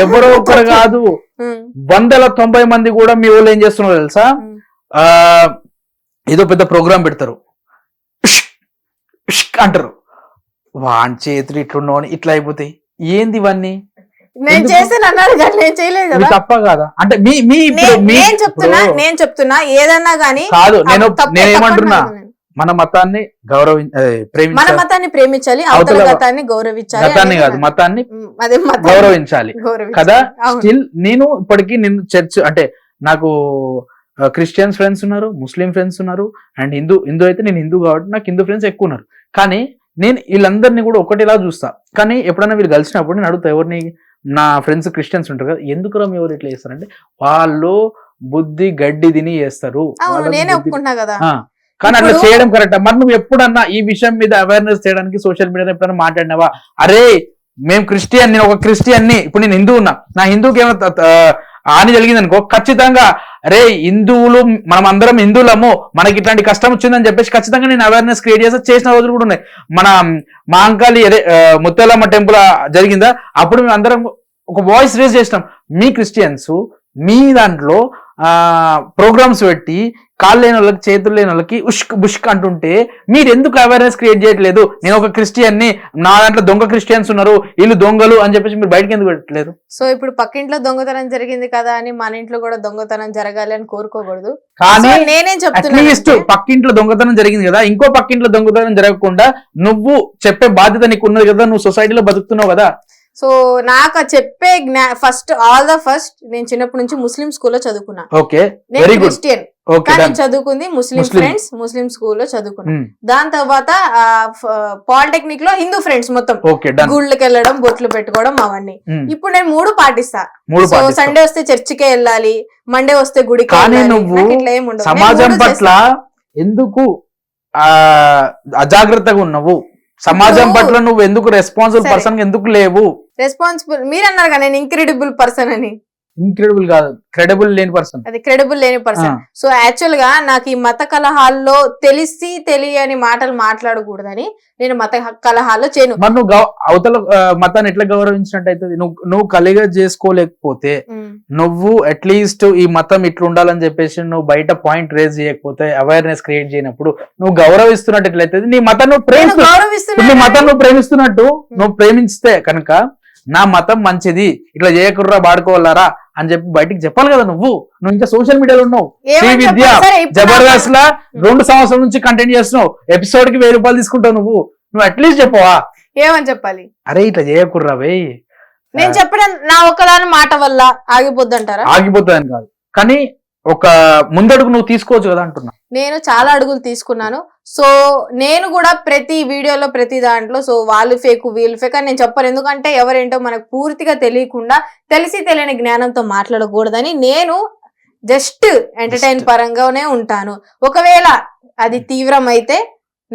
ఎవరో ఒకరు కాదు 190 మంది కూడా మీ వాళ్ళు ఏం చేస్తున్నారు తెలుసా? ఏదో పెద్ద ప్రోగ్రామ్ పెడతారు, అంటారు వాన్ చేతులు ఇట్లున్నావు ఇట్లా అయిపోతాయి. ఏంది ఇవన్నీ? నేను చేశాను అన్నారు కానీ నేను చేయలేదు కదా. తప్ప కాదా? అంటే నేను చెప్తున్నా ఏదన్నా గానీ కాదు. నేనేమంటున్నా మన మతాన్ని మన మతాన్ని ప్రేమించాలి, అవతల మతాన్ని గౌరవించాలి. మతాన్ని కాదు మతాన్ని గౌరవించాలి కదా. స్టిల్ నేను ఇప్పటికీ నేను చర్చ్ అంటే నాకు క్రిస్టియన్స్ ఫ్రెండ్స్ ఉన్నారు, ముస్లిం ఫ్రెండ్స్ ఉన్నారు, అండ్ హిందూ అయితే నేను హిందూ కాబట్టి నాకు హిందూ ఫ్రెండ్స్ ఎక్కువ ఉన్నారు. కానీ నేను వీళ్ళందరినీ కూడా ఒకటిలా చూస్తా. కానీ ఎప్పుడైనా వీళ్ళు కలిసినప్పుడు నేను అడుగుతా, ఎవరిని నా ఫ్రెండ్స్ క్రిస్టియన్స్ ఉంటారు కదా, ఎందుకు మీ ఎవరు ఇట్లా చేస్తారంటే వాళ్ళు బుద్ధి గడ్డి తిని చేస్తారు. కానీ అట్లా చేయడం కరెక్ట్. మరి నువ్వు ఎప్పుడన్నా ఈ విషయం మీద అవేర్నెస్ చేయడానికి సోషల్ మీడియాలో ఎప్పుడైనా మాట్లాడినావా? అరే మేము క్రిస్టియన్, నేను ఒక క్రిస్టియన్ని, ఇప్పుడు నేను హిందూ ఉన్నా, నా హిందూకి ఏమైనా హాని జరిగింది అనుకో ఖచ్చితంగా అరే హిందువులు మనం అందరం హిందువులము, మనకి ఇట్లాంటి కష్టం వచ్చిందని చెప్పేసి ఖచ్చితంగా నేను అవేర్నెస్ క్రియేట్ చేసిన రోజులు కూడా ఉన్నాయి. మా అంకాలి అదే ముత్యాలమ్మ టెంపుల్ జరిగిందా, అప్పుడు మేము అందరం ఒక వాయిస్ రేజ్ చేసినాం. మీ క్రిస్టియన్స్ మీ దాంట్లో ప్రోగ్రామ్స్ పెట్టి కాళ్ళు లేని వాళ్ళకి చేతులు లేని వాళ్ళకి ఉష్క్ బుష్క్ అంటుంటే మీరు ఎందుకు అవేర్నెస్ క్రియేట్ చేయట్లేదు? నేను ఒక క్రిస్టియన్ని, నా దాంట్లో దొంగ క్రిస్టియన్స్ ఉన్నారు, వీళ్ళు దొంగలు అని చెప్పేసి మీరు బయటకు ఎందుకు పెట్టలేదు? సో ఇప్పుడు పక్కింట్లో దొంగతనం జరిగింది కదా అని మన ఇంట్లో కూడా దొంగతనం జరగాలి అని కోరుకోకూడదు. కానీ నేనేం చెప్తున్నా, పక్కింట్లో దొంగతనం జరిగింది కదా, ఇంకో పక్కింట్లో దొంగతనం జరగకుండా నువ్వు చెప్పే బాధ్యత నీకు ఉన్నది కదా, నువ్వు సొసైటీలో బతుకుతున్నావు కదా. సో నాకు చెప్పే ఫస్ట్ ఫస్ట్ నేను చిన్నప్పటి నుంచి ముస్లిం స్కూల్లో చదువుకున్నా. ఓకే, నేను వెరీ గుడ్. క్రిస్టియన్ ఓకే, కానీ చదువుకుంది ముస్లిం ఫ్రెండ్స్, ముస్లిం స్కూల్లో చదువుకున్నా. దాని తర్వాత పాలిటెక్నిక్ లో హిందూ ఫ్రెండ్స్ మొత్తం, ఓకే డన్. గుళ్ళకి వెళ్ళడం, బొట్లు పెట్టుకోవడం అవన్నీ. ఇప్పుడు నేను 3 పాటిస్తా. సో సండే వస్తే చర్చికే వెళ్ళాలి, మండే వస్తే గుడికి కానీ వెళ్ళాలి. నువ్వు నాకు ఇట్లా ఏం ఉండదు. సమాజం నేను 3 పట్ల చేస్తా. ఎందుకు అజాగ్రత్తగా ఉన్నావు? సమాజం ఇప్పుడు- పట్ల నువ్వు ఎందుకు రెస్పాన్సిబుల్ సరే. పర్సన్ ఎందుకు లేవు? రెస్పాన్సిబుల్ మీరు అన్నారు కదా, నేను ఇంక్రెడిబుల్ పర్సన్ అని. ఇన్క్రెడిబుల్ కాదు, క్రెడిబుల్ లేని పర్సన్. అది క్రెడిబుల్ లేని పర్సన్. సో యాక్చువల్ గా నాకు ఈ మత కలహాల్లో తెలిసి తెలియని మాటలు మాట్లాడకూడదని నేను మత కలహాల్లో చేయను. మరి నువ్వు అవతల మతాన్ని ఎట్లా గౌరవించినట్టు అవుతుంది? నువ్వు కలిగా చేసుకోలేకపోతే, నువ్వు అట్లీస్ట్ ఈ మతం ఇట్లా ఉండాలని చెప్పేసి నువ్వు బయట పాయింట్ రేజ్ చేయకపోతే, అవేర్నెస్ క్రియేట్ చేయనప్పుడు నువ్వు గౌరవిస్తున్నట్టు ఎట్లయితుంది? నీ మతం నువ్వు నీ మతం నువ్వు ప్రేమిస్తున్నట్టు నువ్వు ప్రేమిస్తే కనుక నా మతం మంచిది, ఇట్లా చేయకుర్రా వాడుకోవాలరా అని చెప్పి బయటికి చెప్పాలి కదా. నువ్వు ఇంకా సోషల్ మీడియాలో ఉన్నావు, శ్రీ విద్య జబర్దస్త్ లా 2 సంవత్సరాల నుంచి కంటెంట్ చేస్తున్నావు, ఎపిసోడ్ కి 1000 రూపాయలు తీసుకుంటావు. నువ్వు అట్లీస్ట్ చెప్పవా? ఏమని చెప్పాలి? అరే ఇట్లా చేయకుర్రా వే. నేను చెప్పడం నా ఒక్కదాని మాట వల్ల ఆగిపోద్ది అంటారా? ఆగిపోతుందని కాదు, కానీ ఒక ముందడుగు నువ్వు తీసుకోవచ్చు కదా అంటున్నా. నేను చాలా అడుగులు తీసుకున్నాను. సో నేను కూడా ప్రతి వీడియోలో ప్రతి దాంట్లో సో వాళ్ళు ఫేక్ వీళ్ళు ఫేక్ అని నేను చెప్పను. ఎందుకంటే ఎవరేంటో మనకు పూర్తిగా తెలియకుండా తెలిసి తెలియని జ్ఞానంతో మాట్లాడకూడదని నేను జస్ట్ ఎంటర్టైన్ పరంగానే ఉంటాను. ఒకవేళ అది తీవ్రమైతే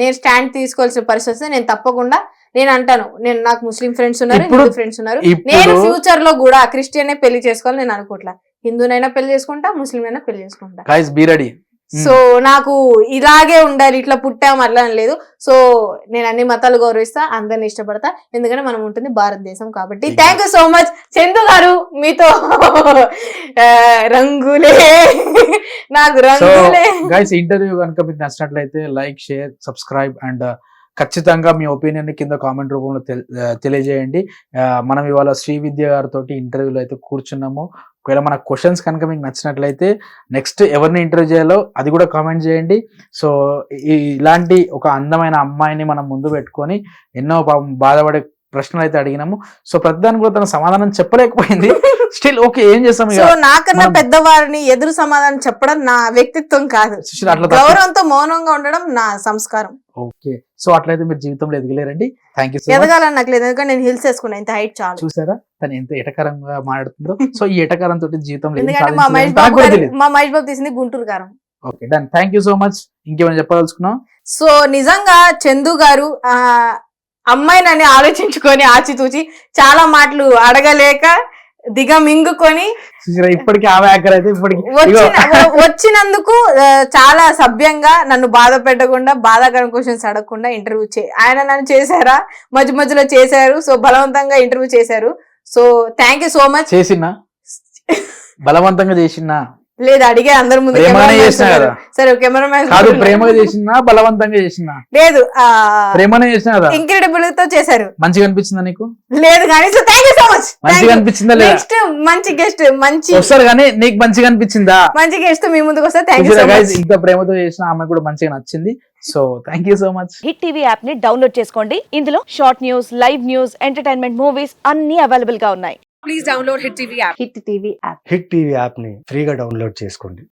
నేను స్టాండ్ తీసుకోవాల్సిన పరిస్థితి వస్తే నేను తప్పకుండా నేను అంటాను. నాకు ముస్లిం ఫ్రెండ్స్ ఉన్నారు, హిందూ ఫ్రెండ్స్ ఉన్నారు. నేను ఫ్యూచర్ లో కూడా క్రిస్టియన్ పెళ్లి చేసుకోవాలని నేను అనుకోవట్లా. హిందూనైనా పెళ్లి చేసుకుంటా, ముస్లిం అయినా పెళ్లి చేసుకుంటా. Guys be ready. సో నాకు ఇలాగే ఉండాలి, ఇట్లా పుట్టాం అట్లా అని లేదు. సో నేను అన్ని మతాలు గౌరవిస్తా, అందరిని ఇష్టపడతా, ఎందుకంటే మనం ఉంటుంది భారతదేశం కాబట్టి. Thank you so much Chandu గారు, మీతో రంగులే నాకు రంగులే. గైస్ ఇంటర్వ్యూ కనుక మీకు నచ్చినట్లయితే లైక్, షేర్, సబ్స్క్రైబ్ అండ్ ఖచ్చితంగా మీ ఒపీనియన్ కింద కామెంట్ రూపంలో తెలియజేయండి. మనం ఇవాళ శ్రీ విద్య గారితో ఇంటర్వ్యూలో అయితే కూర్చున్నాము. ఒకవేళ మన క్వశ్చన్స్ కనుక మీకు నచ్చినట్లయితే నెక్స్ట్ ఎవరిని ఇంటర్వ్యూ చేయాలో అది కూడా కామెంట్ చేయండి. సో ఇలాంటి ఒక అందమైన అమ్మాయిని మనం ముందు పెట్టుకొని ఎన్నో బాధపడే ప్రశ్నలు అయితే అడిగినాము. సో ప్రతిదానికి కూడా తన సమాధానం చెప్పలేకపోయింది. స్టిల్ ఓకే, ఏం చేస్తాం? సో నాకన్నా పెద్దవారిని ఎదురు సమాధానం చెప్పడం నా వ్యక్తిత్వం కాదు, గౌరవంతో మౌనంగా ఉండడం నా సంస్కారం. ఓకే, సో అట్లయితే మీరు జీవితంలో ఎదగలేరండి. Thank you. ఎదగాలని నాకు లేదు, ఎందుకంటే నేను హిల్స్ వేసుకున్నా, ఇంత హైట్ చాలు. చూసారా తను ఎంత ఎటకరంగా మాట్లాడుతుందో. సో ఈ ఎటకరంతో జీవితంలో ఎందుకంటే మా మహేష్ బాబు తీసింది గుంటూరు కారం. Okay done, thank you so much. ఇంకేమైనా చెప్పదలుచుకున్నాం? సో నిజంగా చందు గారు అమ్మాయినని ఆలోచించుకొని ఆచితూచి చాలా మాటలు అడగలేక దిగమింగుకొని ఇప్పటికీ ఆమె అయితే వచ్చినందుకు చాలా సభ్యంగా నన్ను బాధ పెట్టకుండా, బాధాకరం క్వశ్చన్స్ అడగకుండా ఇంటర్వ్యూ ఆయన నన్ను చేశారా, మధ్య మధ్యలో చేశారు. సో బలవంతంగా ఇంటర్వ్యూ చేశారు. So thank you so much. చేసినా బలవంతంగా చేసినా లేదు, అడిగే అందరి ముందు సరే కెమెరామ్యాన్ కాదు, ప్రేమగా చేసినా బలవంతంగా చేసినా లేదు, ప్రేమనే చేసినా కదా. ఇంక్రెడిబుల్ తో చేశారు. మంచిగా అనిపించిందా నీకు? లేదు కానీ so thank you so much. మంచిగా అనిపించిందా? నెక్స్ట్ మంచి గెస్ట్ మంచి వస్తారు కానీ నీకు మంచిగా అనిపించిందా? మంచి గెస్ట్ మీ ముందుకు వస్తే థ్యాంక్ యూ సో మచ్. ఇంత ప్రేమతో చేసిన ఆమె కూడా మంచిగా నచ్చింది. So thank you so much. Hit TV app ని డౌన్లోడ్ చేసుకోండి. ఇందులో short news, live news, entertainment movies అన్ని అవైలబుల్ గా ఉన్నాయి. Please download Hit TV app. Hit TV app hit TV app ని ఫ్రీగా డౌన్లోడ్ చేసుకోండి.